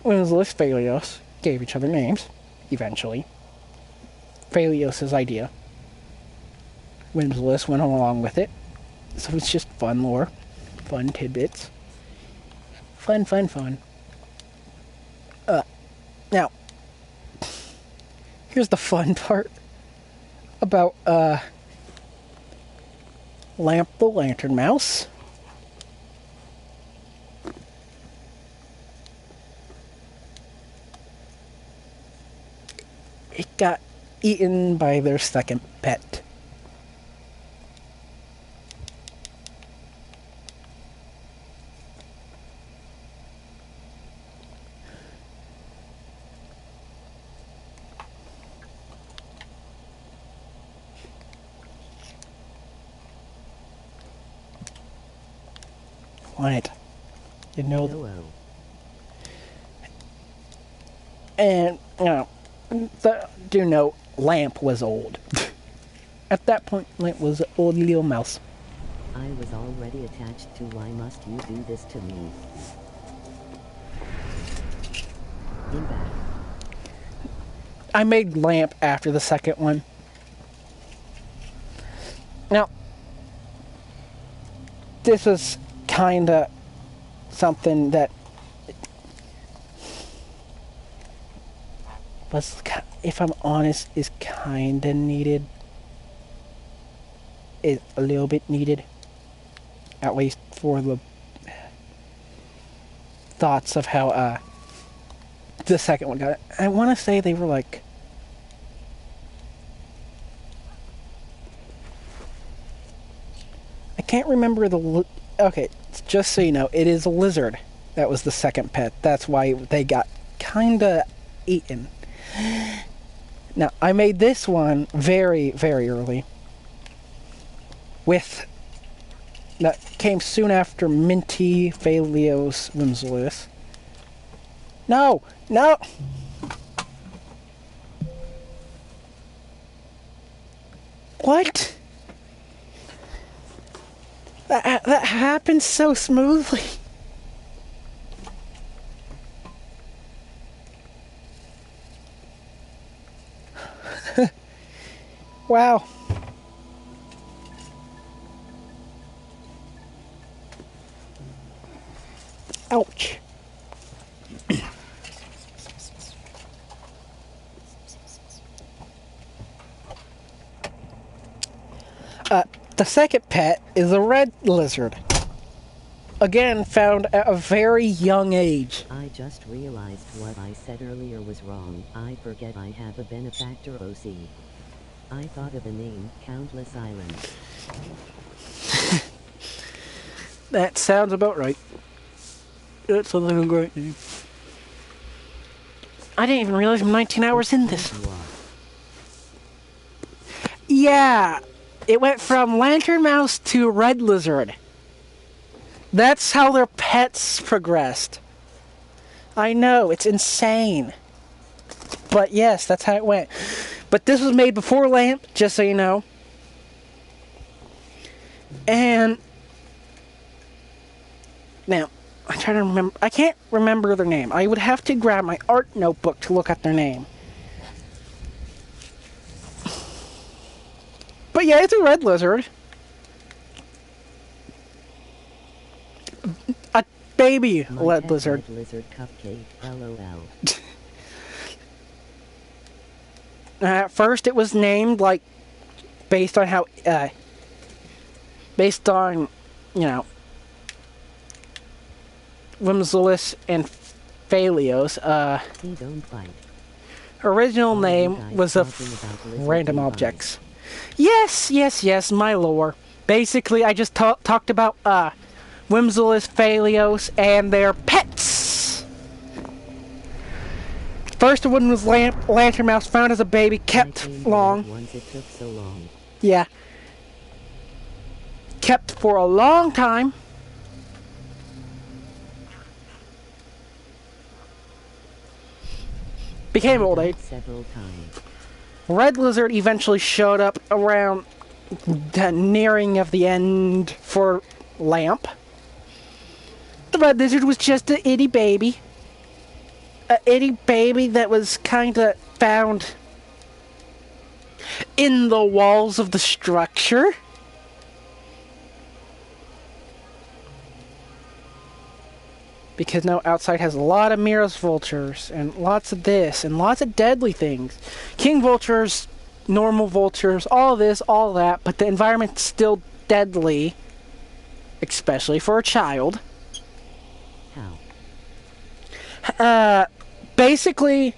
Whimsulus, Phalios gave each other names, eventually. Phalios' idea. Whimsulus went along with it. So it's just fun lore. Fun tidbits. Fun. Now, here's the fun part about, Lamp the Lantern Mouse. It got eaten by their second pet. What? You know. Hello. And, you know, do know, Lamp was old. At that point, Lamp was an old little mouse. I was already attached to why must you do this to me? In back. I made Lamp after the second one. Now, this is kinda something that was, if I'm honest, is kinda needed. Is a little bit needed. At least for the thoughts of how the second one got it. I want to say they were like, I can't remember the, okay, just so you know, it is a lizard that was the second pet. That's why they got kinda eaten. Now, I made this one very, very early. That came soon after Minty, Phalios, Whimsulus. No! What? That happened so smoothly. Wow. Ouch. The second pet is a red lizard. Again, found at a very young age. I just realized what I said earlier was wrong. I forget I have a benefactor OC. I thought of a name, Countless Islands. That sounds about right. That's a little great name. I didn't even realize I'm 19 hours in this. Yeah, it went from Lantern Mouse to Red Lizard. That's how their pets progressed. I know, it's insane. But yes, that's how it went. But this was made before Lamp, just so you know. And now, I'm trying to remember. I can't remember their name. I would have to grab my art notebook to look at their name. But yeah, it's a red lizard. A baby red lizard. Red lizard cupcake, LOL. At first, it was named like based on how, based on, you know, Whimsulus and Phalios. Don't fight. Original name was of Random Objects. Yes, my lore. Basically, I just talked about Whimsulus, Phalios, and their pets. First one was Lantern Mouse, found as a baby, kept long. Once it took so long. Yeah. Kept for a long time. Became old age. Several times. Red Lizard eventually showed up around the nearing of the end for Lamp. The Red Lizard was just an itty baby. a itty baby that was kind of found in the walls of the structure. Because now outside has a lot of Miros vultures and lots of this and lots of deadly things. King vultures, normal vultures, all this, all that, but the environment's still deadly, especially for a child. How? Basically,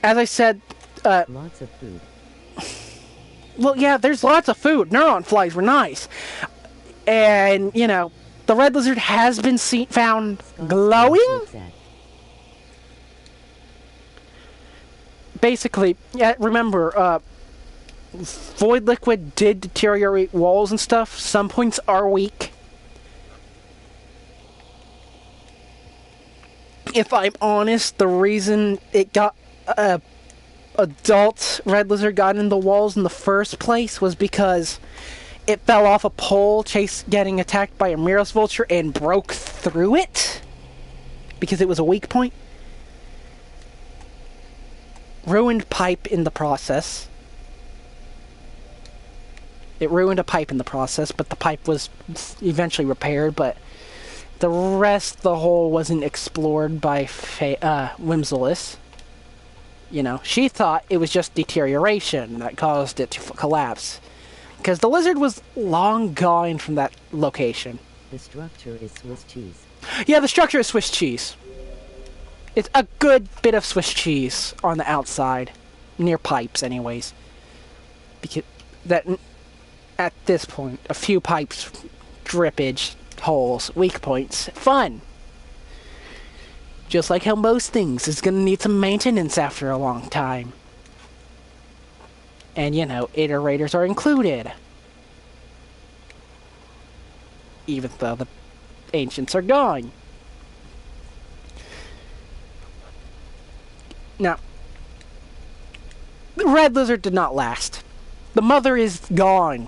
as I said, Lots of food. well, yeah, there's lots of food. Neuron flies were nice. And, you know, the red lizard has been found glowing? Basically, yeah, remember, void liquid did deteriorate walls and stuff. Some points are weak. If I'm honest, the reason it got adult red lizard got in the walls in the first place was because it fell off a pole getting attacked by a Miros vulture and broke through it because it was a weak point. Ruined pipe in the process. It ruined a pipe in the process, but the pipe was eventually repaired, but the rest of the hole wasn't explored by Whimsilis. You know, she thought it was just deterioration that caused it to collapse. Because the lizard was long gone from that location. The structure is Swiss cheese. Yeah, the structure is Swiss cheese. It's a good bit of Swiss cheese on the outside. Near pipes, anyways. Because that, at this point, a few pipes, drippage, holes, weak points. Fun! Just like how most things is gonna need some maintenance after a long time. And, you know, iterators are included. Even though the ancients are gone. Now, the red lizard did not last. The mother is gone.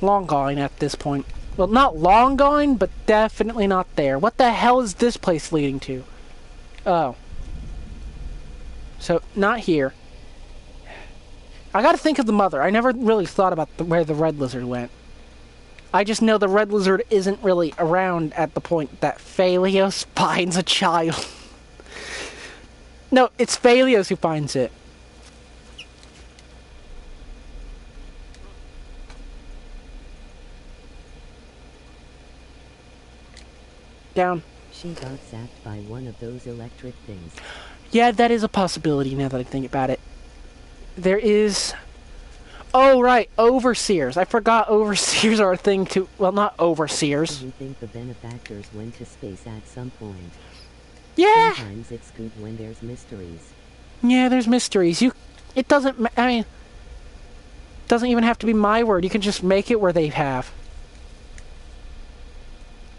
Long gone at this point. Well, not long gone, but definitely not there. What the hell is this place leading to? Oh. So, not here. I gotta think of the mother. I never really thought about where the red lizard went. I just know the red lizard isn't really around at the point that Phalios finds a child. No, it's Phalios who finds it. Down. She got zapped by one of those electric things. Yeah, that is a possibility now that I think about it. There is... Oh, right, overseers. I forgot overseers are a thing too. Well, not overseers. Do you think the benefactors went to space at some point? Yeah! Sometimes it's good when there's mysteries. Yeah, there's mysteries. It doesn't... I mean... Doesn't even have to be my word. You can just make it where they have.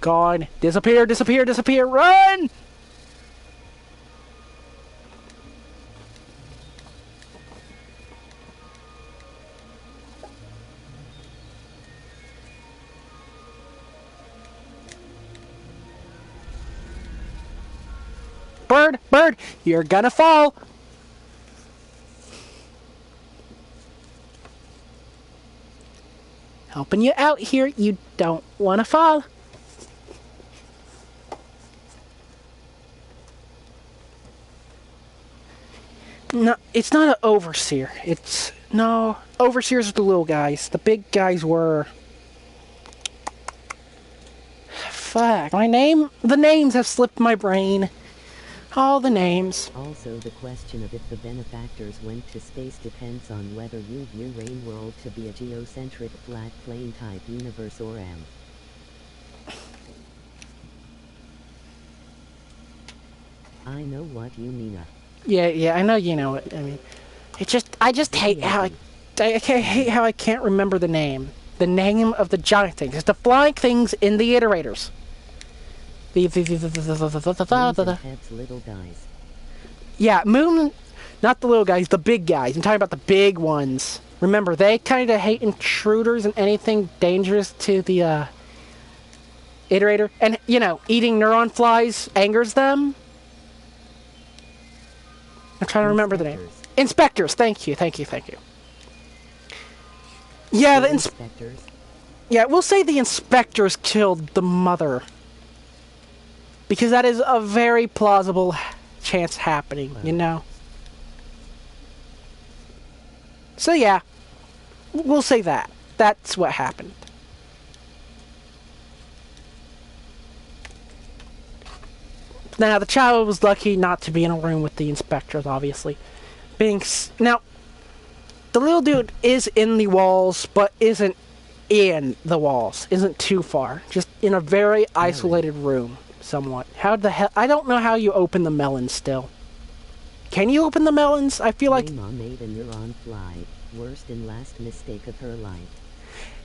Gone. Disappear, disappear, disappear. Run! Bird, bird, you're gonna fall. Helping you out here. You don't want to fall. No, it's not an overseer. It's... No, overseers are the little guys. The big guys were... Fuck, my name... The names have slipped my brain. All the names. Also, the question of if the benefactors went to space depends on whether you view Rain World to be a geocentric flat plane type universe or am. I know what you mean. Yeah, I know you know it. I mean, I just hate how hate how I can't remember the name. The name of the giant things. It's the flying things in the iterators. Little guys. Yeah, Moon, not the little guys, the big guys. I'm talking about the big ones. Remember, they kind of hate intruders and anything dangerous to the Iterator. And, you know, eating neuron flies angers them. I'm trying to remember the name. Inspectors. Thank you. Yeah, the inspectors. Yeah, we'll say the inspectors killed the mother. Because that is a very plausible chance happening, you know? So yeah, we'll say that. That's what happened. Now, the child was lucky not to be in a room with the inspectors, obviously. Now, the little dude is in the walls, but isn't in the walls. Isn't too far. Just in a very isolated room, somewhat. How the hell... I don't know how you open the melons still. Can you open the melons? I feel like... Grandma made a neuron fly. Worst and last mistake of her life.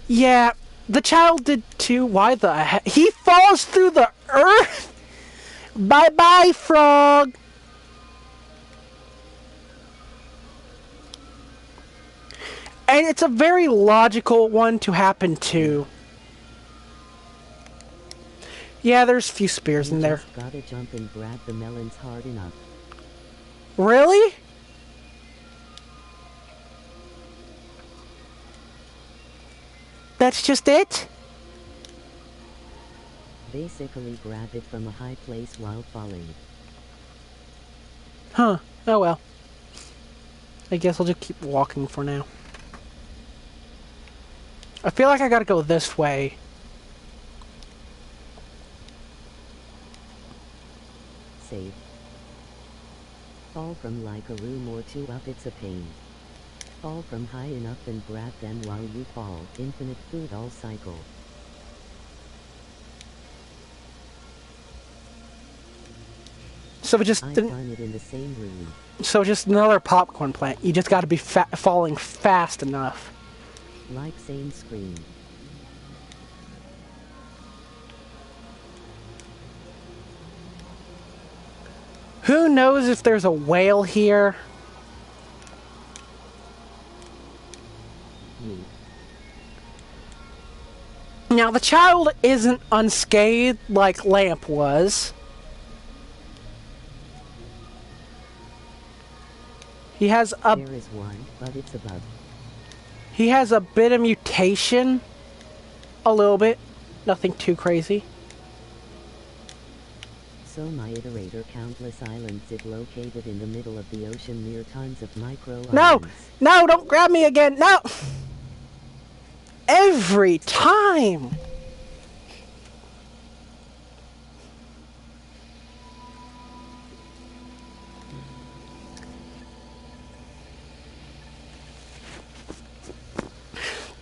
Yeah, the child did too. Why the heck? He falls through the earth! Bye-bye, frog! And it's a very logical one to happen too. Yeah, there's a few spears in there. Gotta jump and grab the melons hard enough. Really? That's just it? Basically grab it from a high place while falling. Huh. Oh well. I guess I'll just keep walking for now. I feel like I gotta go this way. Save. Fall from like a room or two up, it's a pain. Fall from high enough and grab them while you fall. Infinite food all cycle. So we just I've done it in the same room. So just another popcorn plant. You just gotta be falling fast enough. Like same screen. Who knows if there's a whale here? Me. Now the child isn't unscathed like Lamp was. He has a... There is one, but it's a bug. He has a bit of mutation. A little bit. Nothing too crazy. So my iterator countless islands it located in the middle of the ocean near tons of micro No! islands. No, don't grab me again! No! Every time!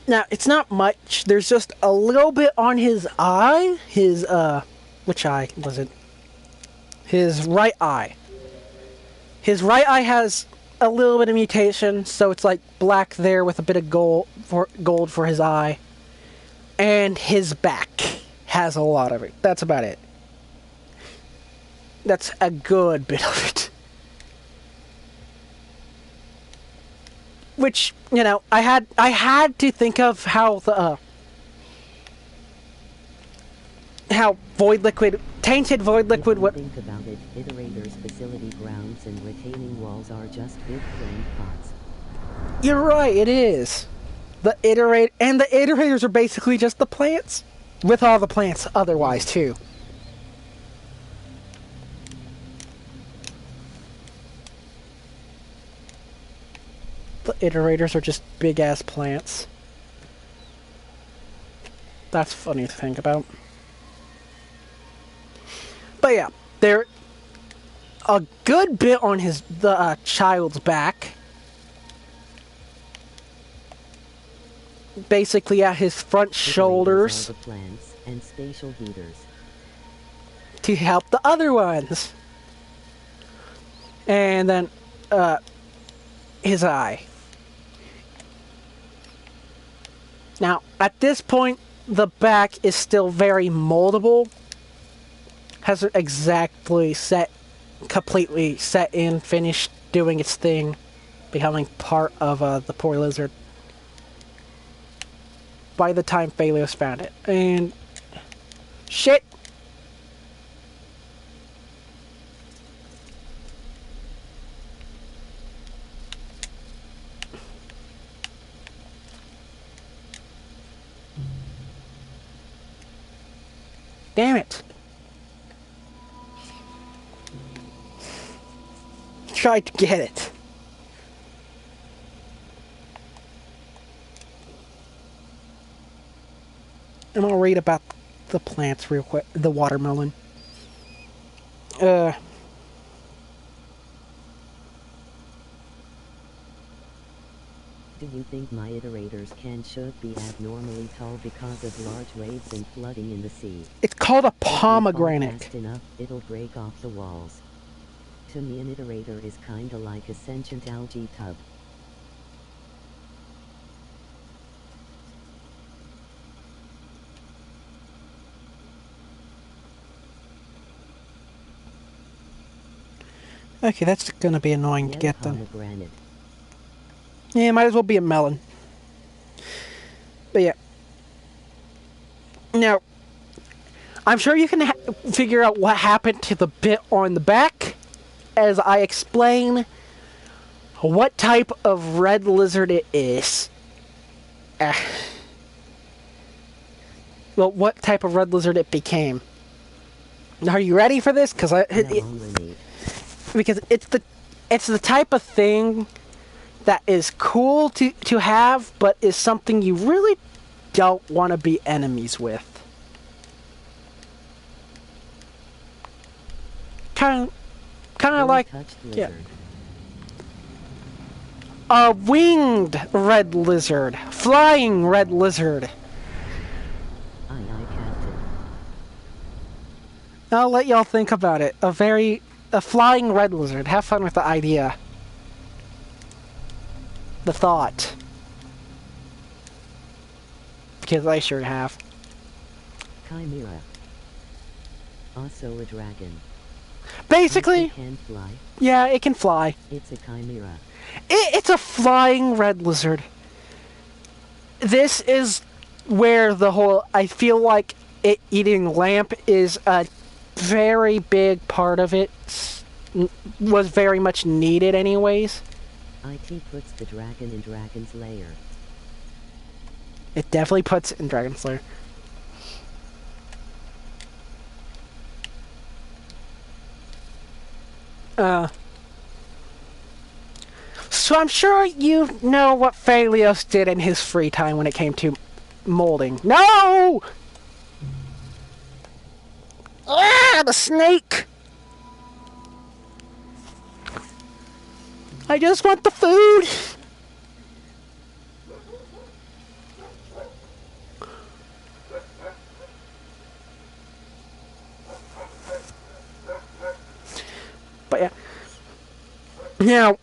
Now, it's not much. There's just a little bit on his eye. His, which eye was it? His right eye. His right eye has a little bit of mutation, so it's like black there with a bit of gold for his eye. And his back has a lot of it. That's about it. That's a good bit of it. Which, you know, I had to think of how the how void liquid, tainted void liquid would... Think about it, iterators, facility grounds, and retaining walls are just big flame pots. You're right, it is. The iterators are basically just the plants, with all the plants otherwise too. The iterators are just big ass plants. That's funny to think about. But yeah, they're a good bit on the child's back. Basically at his front shoulders. All the plants and spatial heaters. To help the other ones. And then, his eye. Now, at this point, the back is still very moldable. Hasn't exactly completely set in, finished doing its thing, becoming part of the poor lizard. By the time Phalios found it. And Shit! Damn it! Tried to get it. And I'll read about the plants real quick. The watermelon. Do you think my iterators should be abnormally tall because of large waves and flooding in the sea? It's called a If they fall pomegranate. fast enough, it'll break off the walls. To me, an iterator is kinda like a sentient algae tub. Okay, that's gonna be annoying to Yet get them. pomegranate. Yeah, might as well be a melon. But yeah. Now, I'm sure you can figure out what happened to the bit on the back as I explain what type of red lizard it is. Well, what type of red lizard it became. Are you ready for this? Because it's the type of thing that is cool to have, but is something you really don't want to be enemies with. Kind of like, yeah, a winged red lizard, flying red lizard. Aye, Captain. I'll let y'all think about it. A flying red lizard. Have fun with the idea. The thought. Because I sure have. Chimera. Also a dragon. Basically, It can fly. yeah, it can fly. It's a chimera. It's a flying red lizard. This is where the whole, I feel like it eating lamp is a very big part of it. Was very much needed anyways. IT puts the dragon in Dragon's Lair. It definitely puts it in Dragon Slayer. So I'm sure you know what Phalios did in his free time when it came to molding. No! Ah, the snake! I just want the food! But yeah. Now,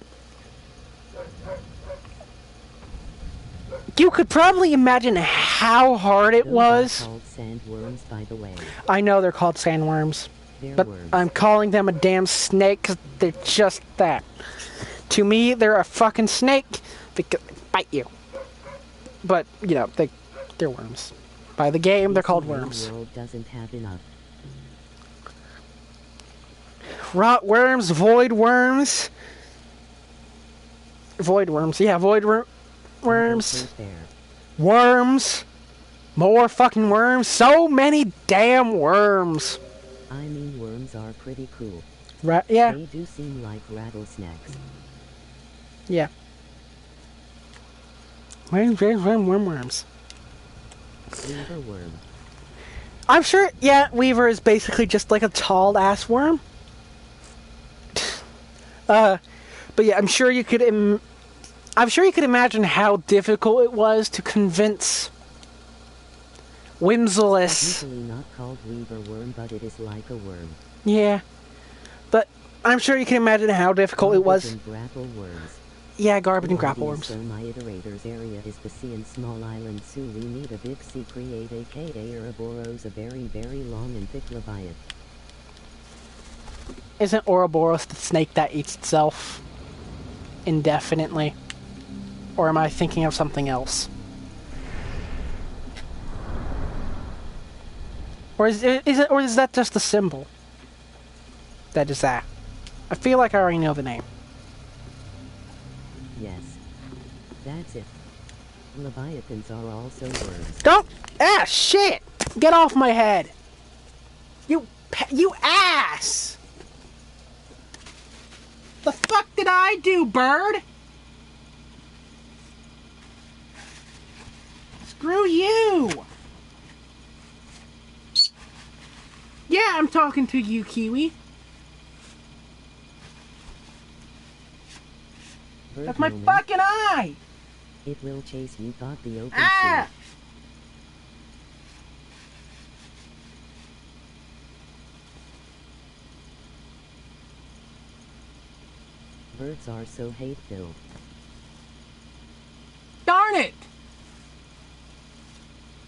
you could probably imagine how hard it Those was. are called sandworms, by the way. I know they're called sandworms, They're but worms. I'm calling them a damn snake because they're just that. To me, they're a fucking snake because they bite you. But, you know, they're worms. By the game, they're called worms. The world doesn't have enough. Rot worms, void worms. Void worms, yeah, worms. There. Worms. More fucking worms. So many damn worms. I mean, worms are pretty cool. Yeah, They do seem like rattlesnacks. yeah. Worms. Weaver worm. I'm sure, yeah, Weaver is basically just like a tall ass worm. But yeah, I'm sure you could imagine how difficult it was to convince Whimsalus. Usually not called weaver worm, but it is like a worm. Yeah, but I'm sure you can imagine how difficult it was. And grapple worms. Yeah, garbage and The grapple audience worms. on my iterators area is the sea and small island, so we need a big sea create, aka Ouroboros, a very, very long and thick leviathan. Isn't Ouroboros the snake that eats itself indefinitely? Or am I thinking of something else? Or or is that just the symbol? That is that. I feel like I already know the name. Yes. That's it. Leviathans are also words. Don't! Ah, shit! Get off my head! You ass! The fuck did I do, bird? Screw you! Yeah, I'm talking to you, Kiwi. Bird That's my moment. fucking eye! It will chase you thought the open Ah! sea. Birds are so hate-filled. Darn it!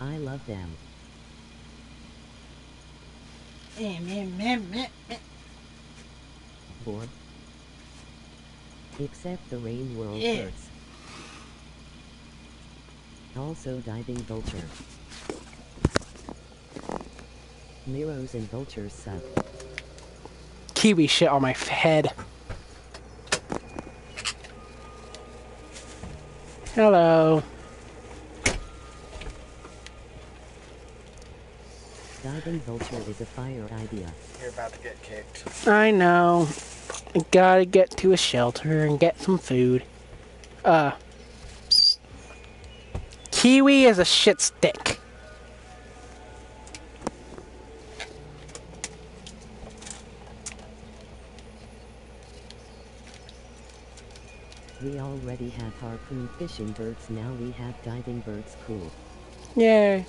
I love them. Bored? Except the rain world Yeah. birds. Also diving vulture. Miros and vultures suck. Kiwi shit on my head. Hello. Diving vulture is a fire idea. You're about to get kicked. I know. I gotta get to a shelter and get some food. Kiwi is a shit stick. We already have harpoon fishing birds, now we have diving birds. Cool. Yay.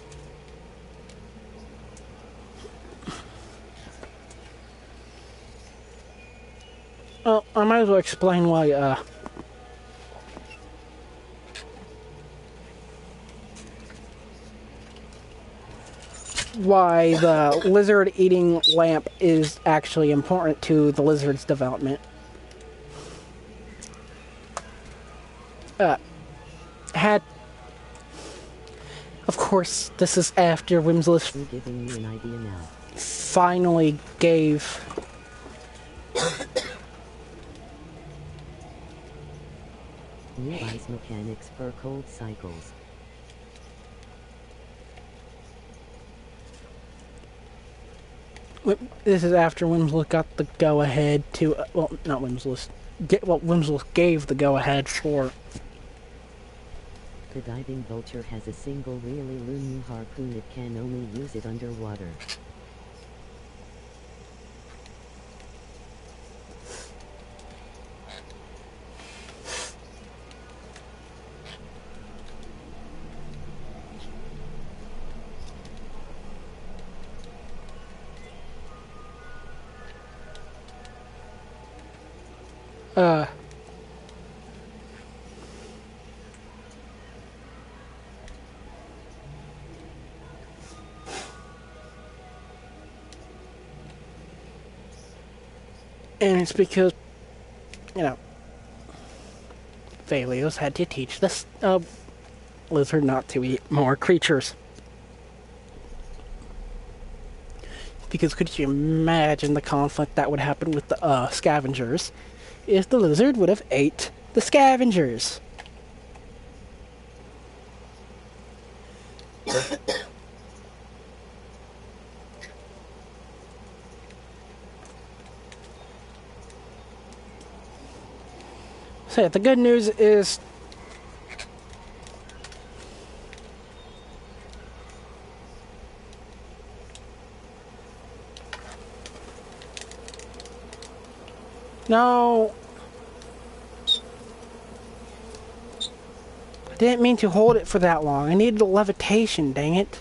Well, I might as well explain why the lizard-eating lamp is actually important to the lizard's development. Of course, this is after Whimsless I'm giving you an idea now. finally gave New ice mechanics for cold cycles. This is after Whimsless got the go-ahead to, well, not Whimsless. Whimsless gave the go-ahead for. The diving vulture has a single really new harpoon. It can only use it underwater. And it's because, Valios had to teach this lizard not to eat more creatures. Because could you imagine the conflict that would happen with the scavengers if the lizard would have ate the scavengers? So yeah, the good news is no, I didn't mean to hold it for that long. I needed a levitation, dang it.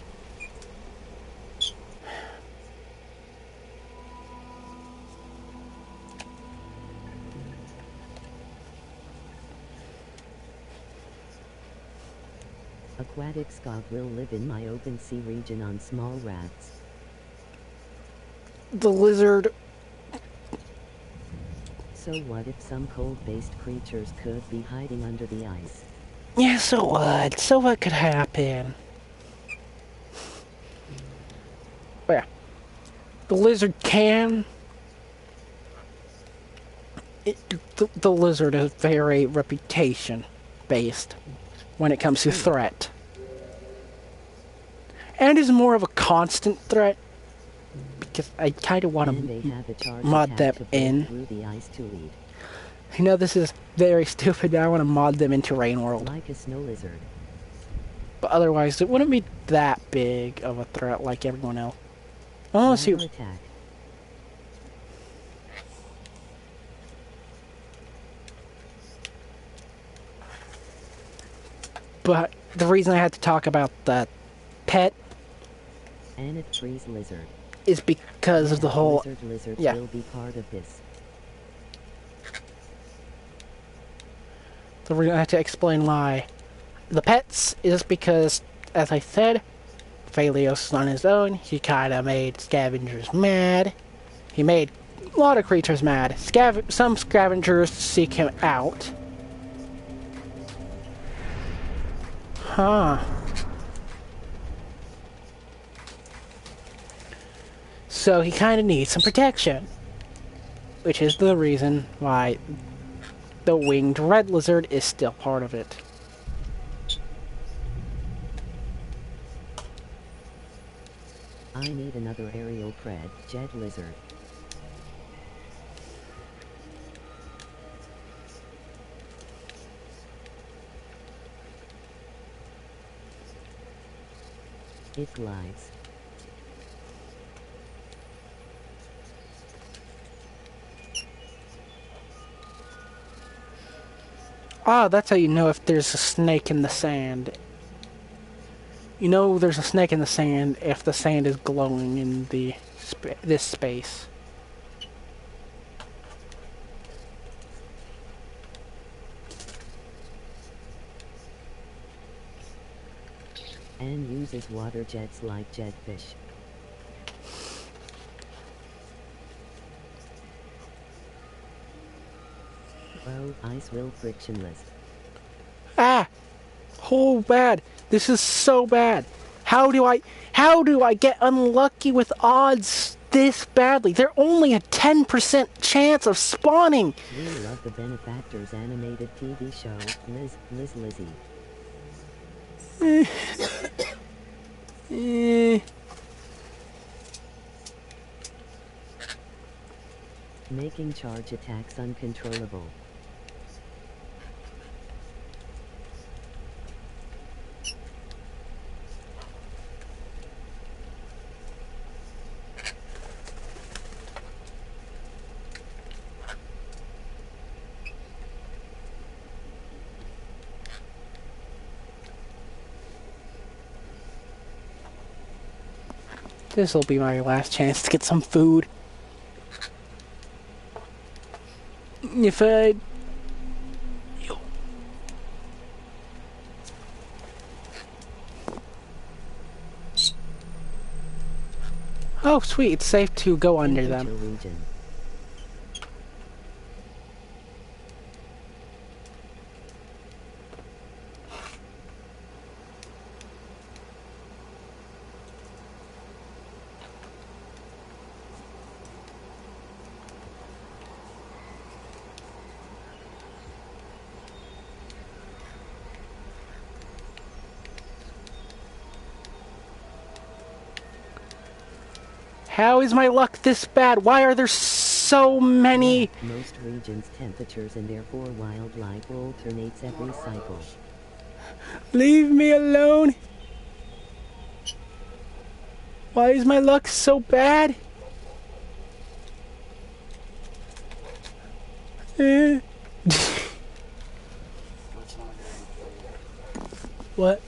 Aquatic skog will live in my open sea region on small rafts. The lizard. So what if some cold-based creatures could be hiding under the ice? Yeah, so what? So what could happen? But yeah, the lizard can. The lizard is very reputation based when it comes to threat, and is more of a constant threat because I kind of want to mod them in. Through the ice to lead. I know this is very stupid, but I want to mod them into Rain World. Like a snow lizard. But otherwise, it wouldn't be that big of a threat like everyone else. Unless you... Attack. But the reason I had to talk about the pet Antifreeze lizard. is because of the whole... Lizard yeah. will be part of this. The reason I had to explain why the pets is because, as I said, Phalios on his own, he kind of made scavengers mad. He made a lot of creatures mad. Some scavengers seek him out. Huh. So he kind of needs some protection. Which is the reason why the winged red lizard is still part of it. I need another aerial pred, jet lizard. It glides. Ah, that's how you know if there's a snake in the sand. You know there's a snake in the sand if the sand is glowing in the this space. And uses water jets like jetfish. Oh, ice will frictionless. Ah! Oh, bad. This is so bad. How do I get unlucky with odds this badly? They're only a 10% chance of spawning. We love the Benefactors animated TV show, Liz Lizzie. Making charge attacks uncontrollable. This will be my last chance to get some food. If I... Oh, sweet. It's safe to go under them. Region. How is my luck this bad? Why are there so many? Most regions' temperatures and therefore wildlife alternates every cycle. Leave me alone. Why is my luck so bad? What?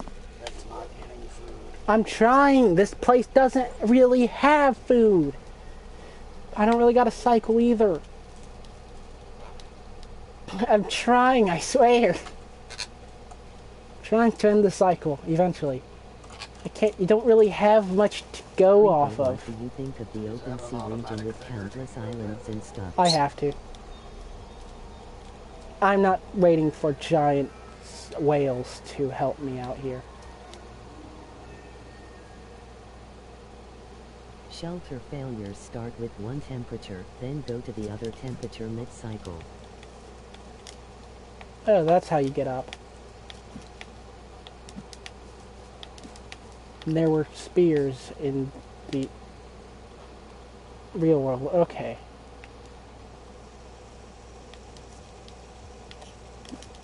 I'm trying. This place doesn't really have food. I don't really got a cycle either. I'm trying, I swear. Trying to end the cycle eventually. I can't. You don't really have much to go off of. What do you think of the open sea region with countless islands and stuff? I have to. I'm not waiting for giant whales to help me out here. Shelter failures start with one temperature, then go to the other temperature mid-cycle. Oh, that's how you get up. And there were spears in the real world. Okay.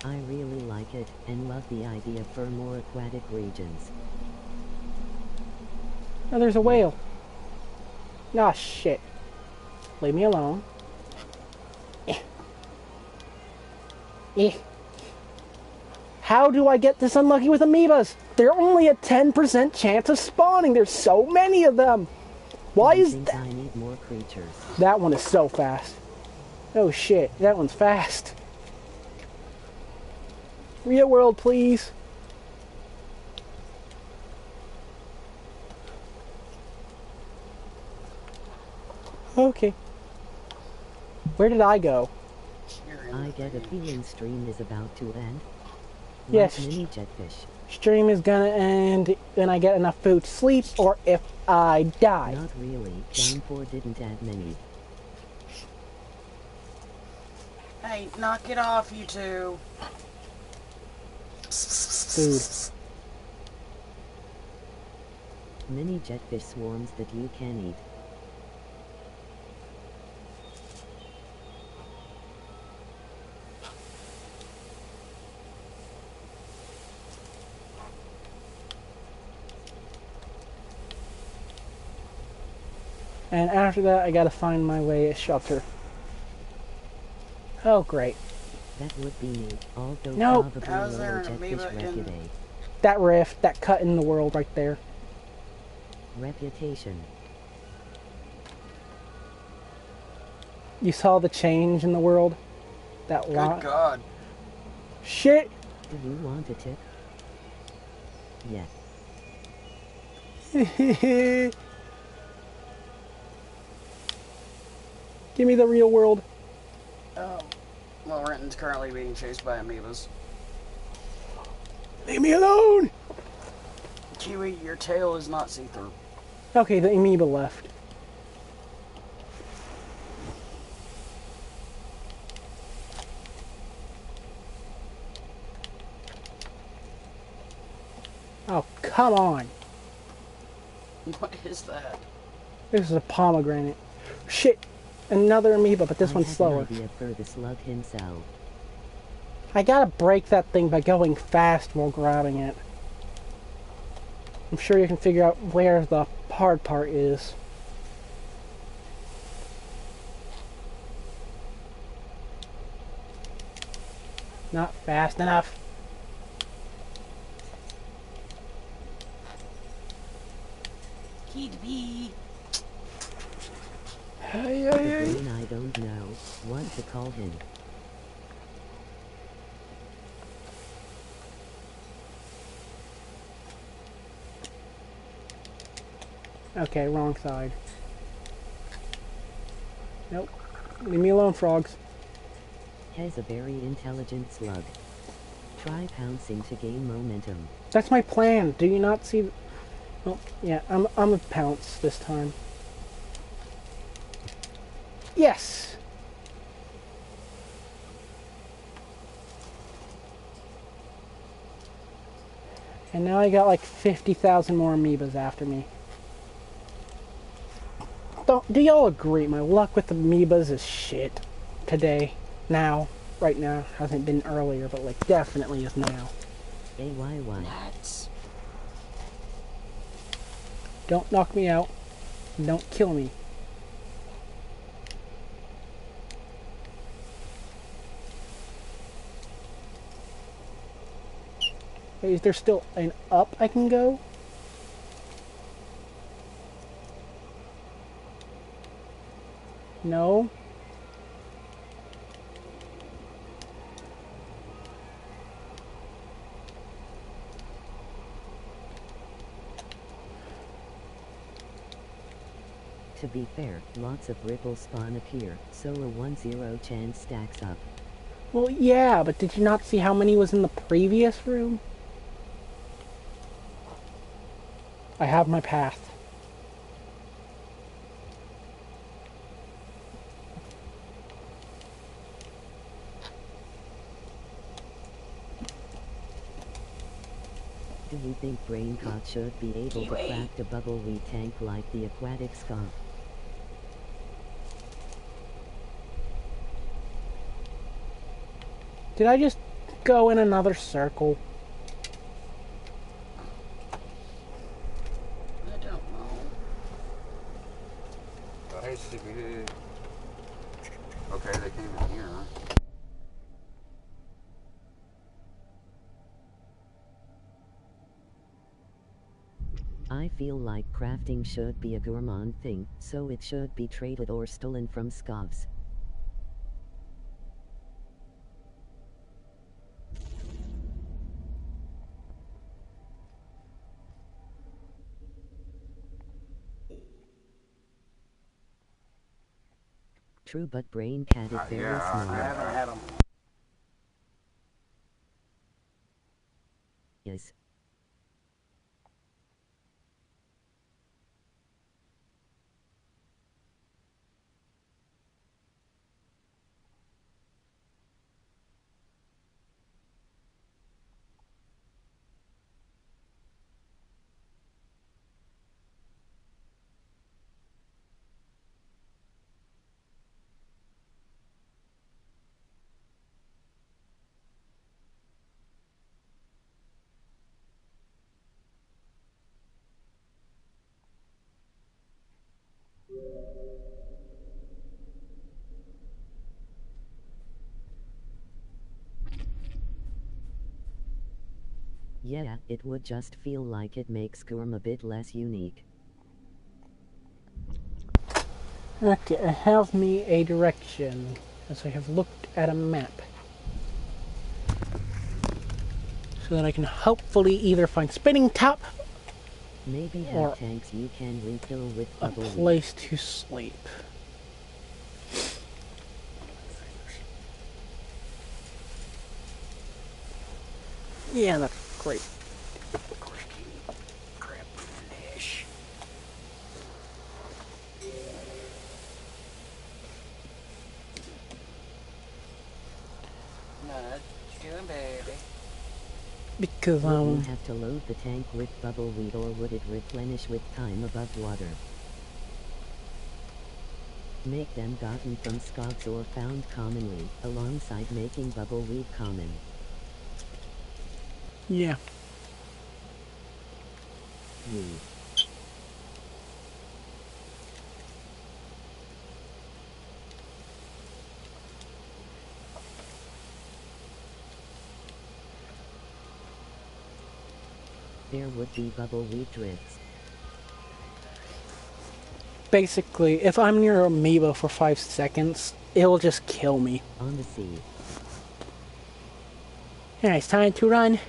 I really like it, and love the idea for more aquatic regions. Oh, there's a whale. Ah, shit. Leave me alone. Eh. Eh. How do I get this unlucky with amoebas? They're only a 10% chance of spawning. There's so many of them. Why is that? I need more creatures. That one is so fast. Oh shit, that one's fast. Real world, please. Okay. Where did I go? I get a feeling stream is about to end. Yes. Like mini jetfish. Stream is gonna end when I get enough food to sleep, or if I die. Not really. Downpour didn't add many. Hey, knock it off, you two. Food. Mini jetfish swarms that you can eat. And after that, I gotta find my way a shelter. Oh, great. That would be me, although Nope. probably How's there lower an jetfish amoeba in- reputation. That rift, that cut in the world right there. Reputation. You saw the change in the world? That Good lot. God. Shit! Do you want a tip? Yes. Give me the real world. Well, Renton's currently being chased by amoebas. Leave me alone! Kiwi, your tail is not see-through. Okay, the amoeba left. Oh, come on. What is that? This is a pomegranate. Shit! Another amoeba, but this I one's have slower. an idea for the slug himself. I gotta break that thing by going fast while grabbing it. I'm sure you can figure out where the hard part is. Not fast enough. Kid B. Hey, The brain I don't know what to call him. Okay, wrong side. Nope. Leave me alone, frogs. Has a very intelligent slug. Try pouncing to gain momentum. That's my plan. Do you not see? Oh, yeah. I'm a pounce this time. Yes. And now I got like 50,000 more amoebas after me. Do y'all agree? My luck with amoebas is shit today. Now, right now, hasn't been earlier, but like definitely is now. AYY. That's... Don't knock me out. Don't kill me. Wait, is there still an up I can go? No. To be fair, lots of ripples spawn appear, so a 1-0 chance stacks up. Well, yeah, but did you not see how many was in the previous room? I have my path. we think Braincott should be able to craft a bubbleweed tank like the aquatic skunk. Did I just go in another circle? I don't know. Hey, CBD. Okay, they came in here. I feel like crafting should be a gourmand thing, so it should be traded or stolen from scavs. True, but Braincat is very Yeah, small. I haven't had them. Yes. Yeah, it would just feel like it makes Gourm a bit less unique. Okay, have me a direction, as I have looked at a map. So that I can hopefully either find Spinning Top Maybe Or have tanks you can refill with a bubbleweed. place to sleep. Yeah, that's great. Crap fish. Not you, baby. Because, Would you have to load the tank with bubbleweed, or would it replenish with time above water? Make them gotten from scavs or found commonly, alongside making bubbleweed common. yeah. You. There would be bubbleweed drifts. Basically, if I'm near Amoeba for 5 seconds, it'll just kill me. On the sea. Yeah, it's time to run.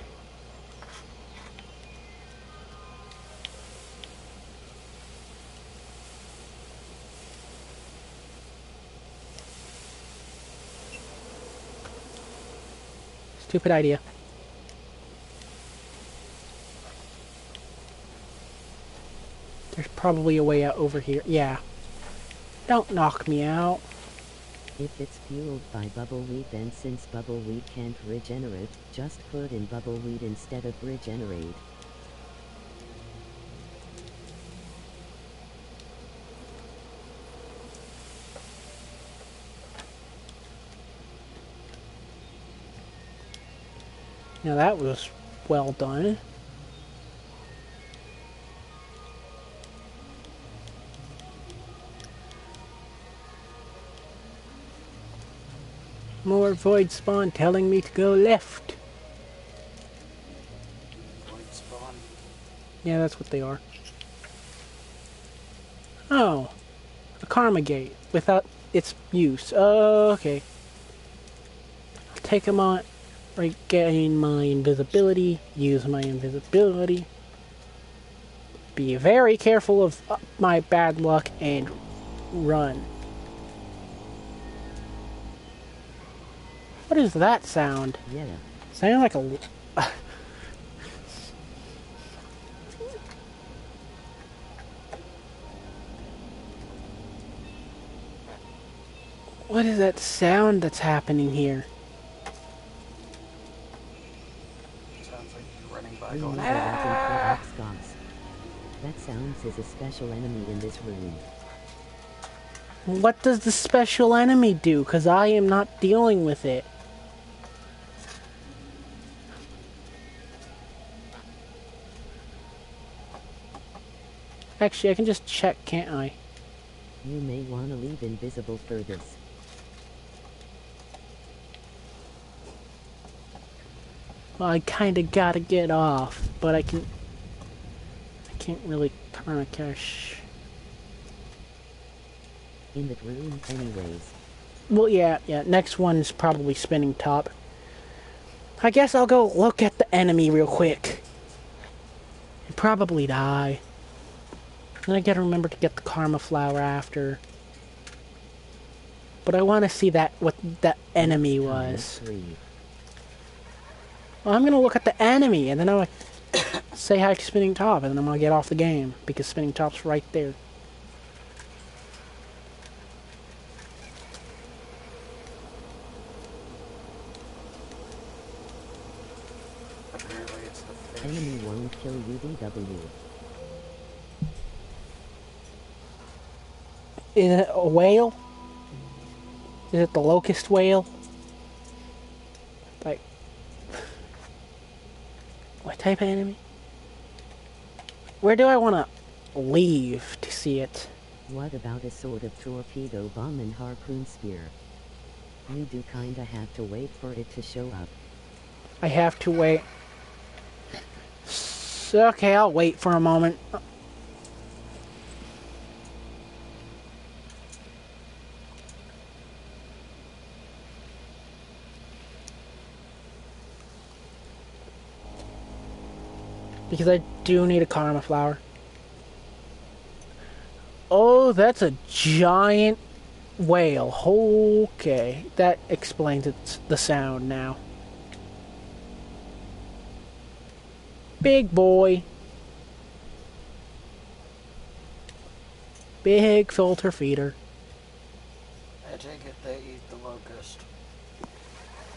Stupid idea. There's probably a way out over here. Yeah. Don't knock me out. If it's fueled by bubbleweed, then since bubbleweed can't regenerate, just put in bubbleweed instead of regenerate. Now that was well done. More void spawn telling me to go left. Void spawn. Yeah, that's what they are. Oh. A Karma Gate without its use. Okay. I'll take them on. Regain my invisibility. Use my invisibility. Be very careful of my bad luck and run. What is that sound? Yeah. Sound like a... What is that sound that's happening here? Sounds like you're running by I We don't need a weapon for our Scots. That sounds as a special enemy in this room. What does the special enemy do? Because I am not dealing with it. Actually, I can just check, can't I? You may want to leave invisible for this. Well, I kind of gotta get off, but I can't really turn a cash. In that room anyways. Well, yeah, next one's probably spinning top. I guess I'll go look at the enemy real quick. And probably die. And I gotta remember to get the karma flower after. But I want to see what the enemy Next time, was. 3. Well, I'm gonna look at the enemy, and then I'm gonna say hi to Spinning Top, and then I'm gonna get off the game, because Spinning Top's right there. Apparently it's the fish. Enemy won't kill UDW. Is it a whale? Is it the locust whale? Like, what type of enemy? Where do I want to leave to see it? What about a sort of torpedo bomb and harpoon spear? You do kinda have to wait for it to show up. I have to wait. Okay, I'll wait for a moment. Because I do need a karma flower. Oh, that's a giant whale. Okay, that explains the sound now. Big boy. Big filter feeder. I take it they eat the locust.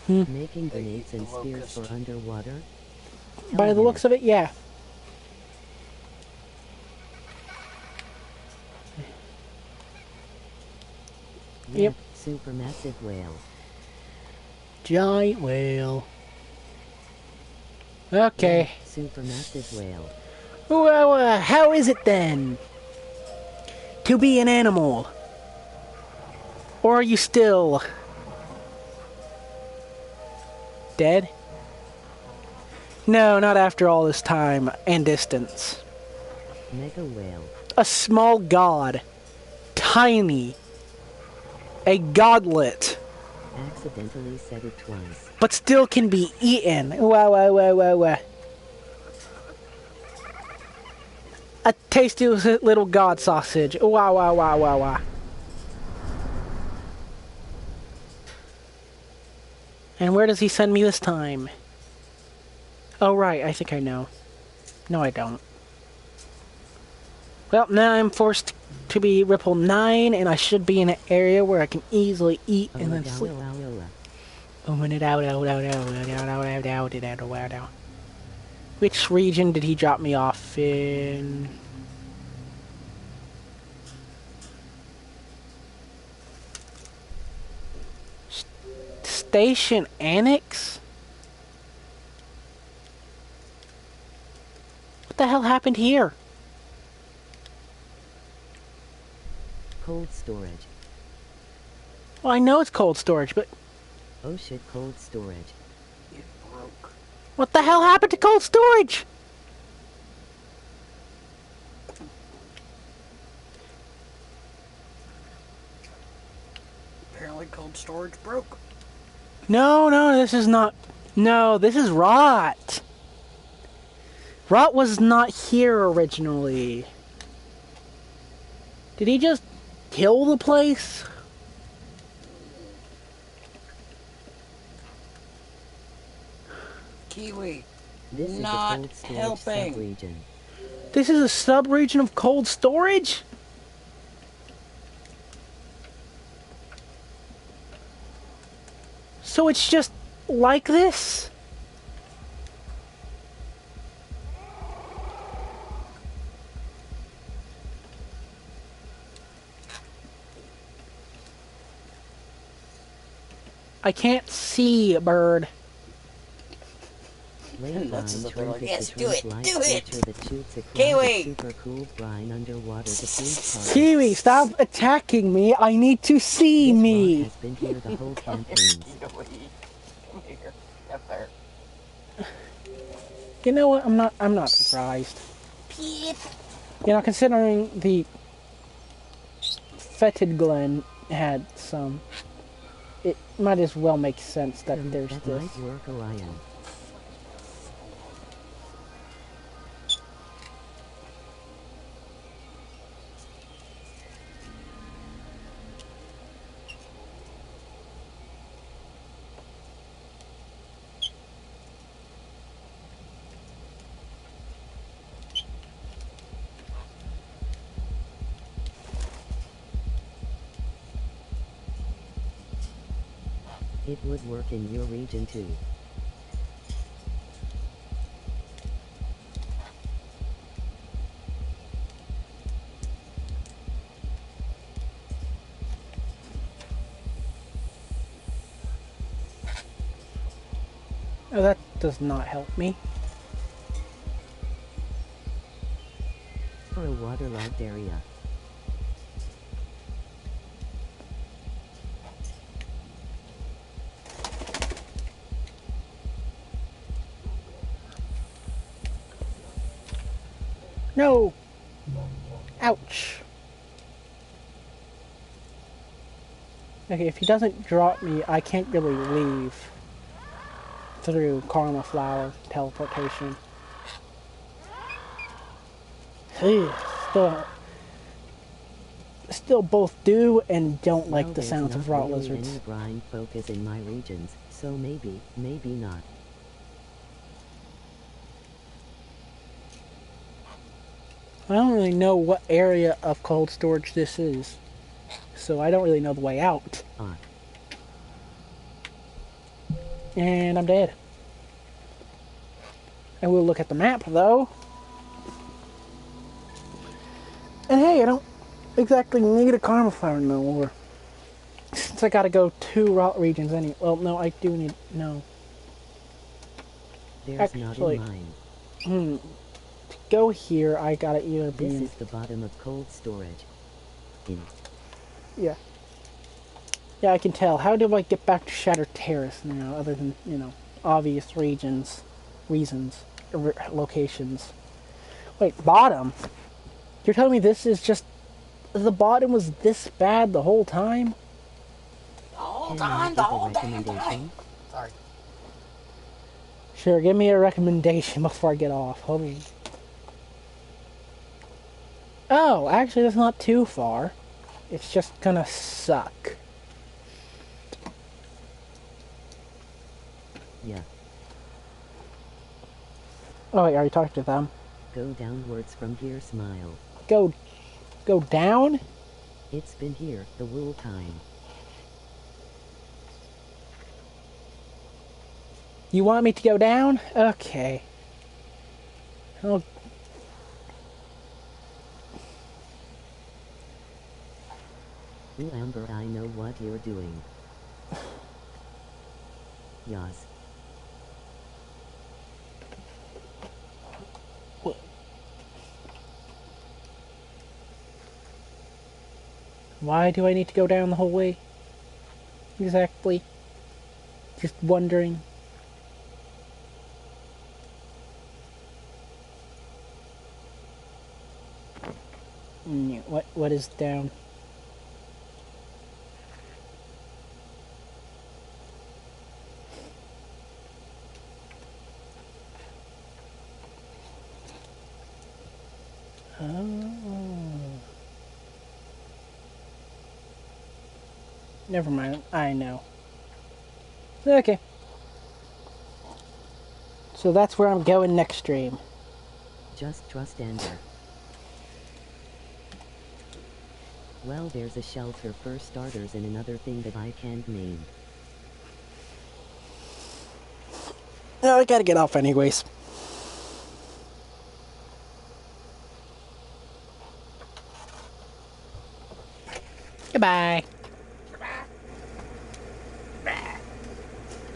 Making They grenades eat and the spears for locust. underwater? By the looks of it, yeah. Yep. Supermassive whale. Giant whale. Okay. Supermassive whale. Well, how is it then to be an animal? Or are you still dead? No, not after all this time and distance. Mega whale. A small god. Tiny. A godlet. Accidentally said it twice. But still can be eaten. Wow. A tasty little god sausage. Wow. And where does he send me this time? Oh, right, I think I know. No, I don't. Well, now I'm forced to be Ripple 9, and I should be in an area where I can easily eat and then sleep. Which region did he drop me off in? Station Annex? What the hell happened here? Cold storage. Well, I know it's cold storage, but Oh shit, cold storage. It broke. what the hell happened to cold storage? Apparently cold storage broke. No, this is not. No, this is Rot. Rot was not here originally. Did he just kill the place? Kiwi. This is Not the cold storage helping. sub-region. This is a sub-region of cold storage? So it's just like this? I can't see, bird. Lane Nuts is Brine up there like, Trunk is yes, the do it, Trunk-like do it! creature that shoots a cloud Kiwi! of super cool brine underwater to paint cars. Kiwi, stop attacking me. I need to see This rod me. has been here the whole Come here, campaign. Kiwi. Come here. Up there. You know what? I'm not surprised. Peep. You know, considering the Fetid Glen had some, it might as well make sense that there's That this. might work, Orion. It would work in your region too. Oh, that does not help me. For a waterlogged area. No! Ouch. Okay, if he doesn't drop me, I can't really leave through Karma Flower teleportation. Hey, still both do and don't like the There's sounds not of rot really lizards. any brine focus in my regions, so maybe not. I don't really know what area of cold storage this is, so I don't really know the way out. And I'm dead. I will look at the map though. And hey, I don't exactly need a Karma Flower no more. Since I gotta go 2 rot regions anyway. Well, no, I do need, no. There's Actually, not in mine. To go here, I gotta either be This in, is the bottom of cold storage. yeah. Yeah, I can tell. How do I get back to Shattered Terrace now, other than, you know, obvious reasons, locations. Wait, bottom? You're telling me this is just, the bottom was this bad the whole time? Hold Can I on, give the a whole damn recommendation? time. Sorry. Sure, give me a recommendation before I get off. Hold on. Oh, actually that's not too far. It's just gonna suck. Yeah. Oh wait, are you talking to them? Go downwards from here, smile. Go down? It's been here the whole time. You want me to go down? Okay. Oh, Ooh, Amber, I know what you're doing. Yas. why do I need to go down the whole way? Exactly. Just wondering. What is down? Oh. Never mind. I know. Okay. So that's where I'm going next stream. Just trust Amber. Well, there's a shelter for starters and another thing that I can't name. No, I gotta get off anyways. Goodbye.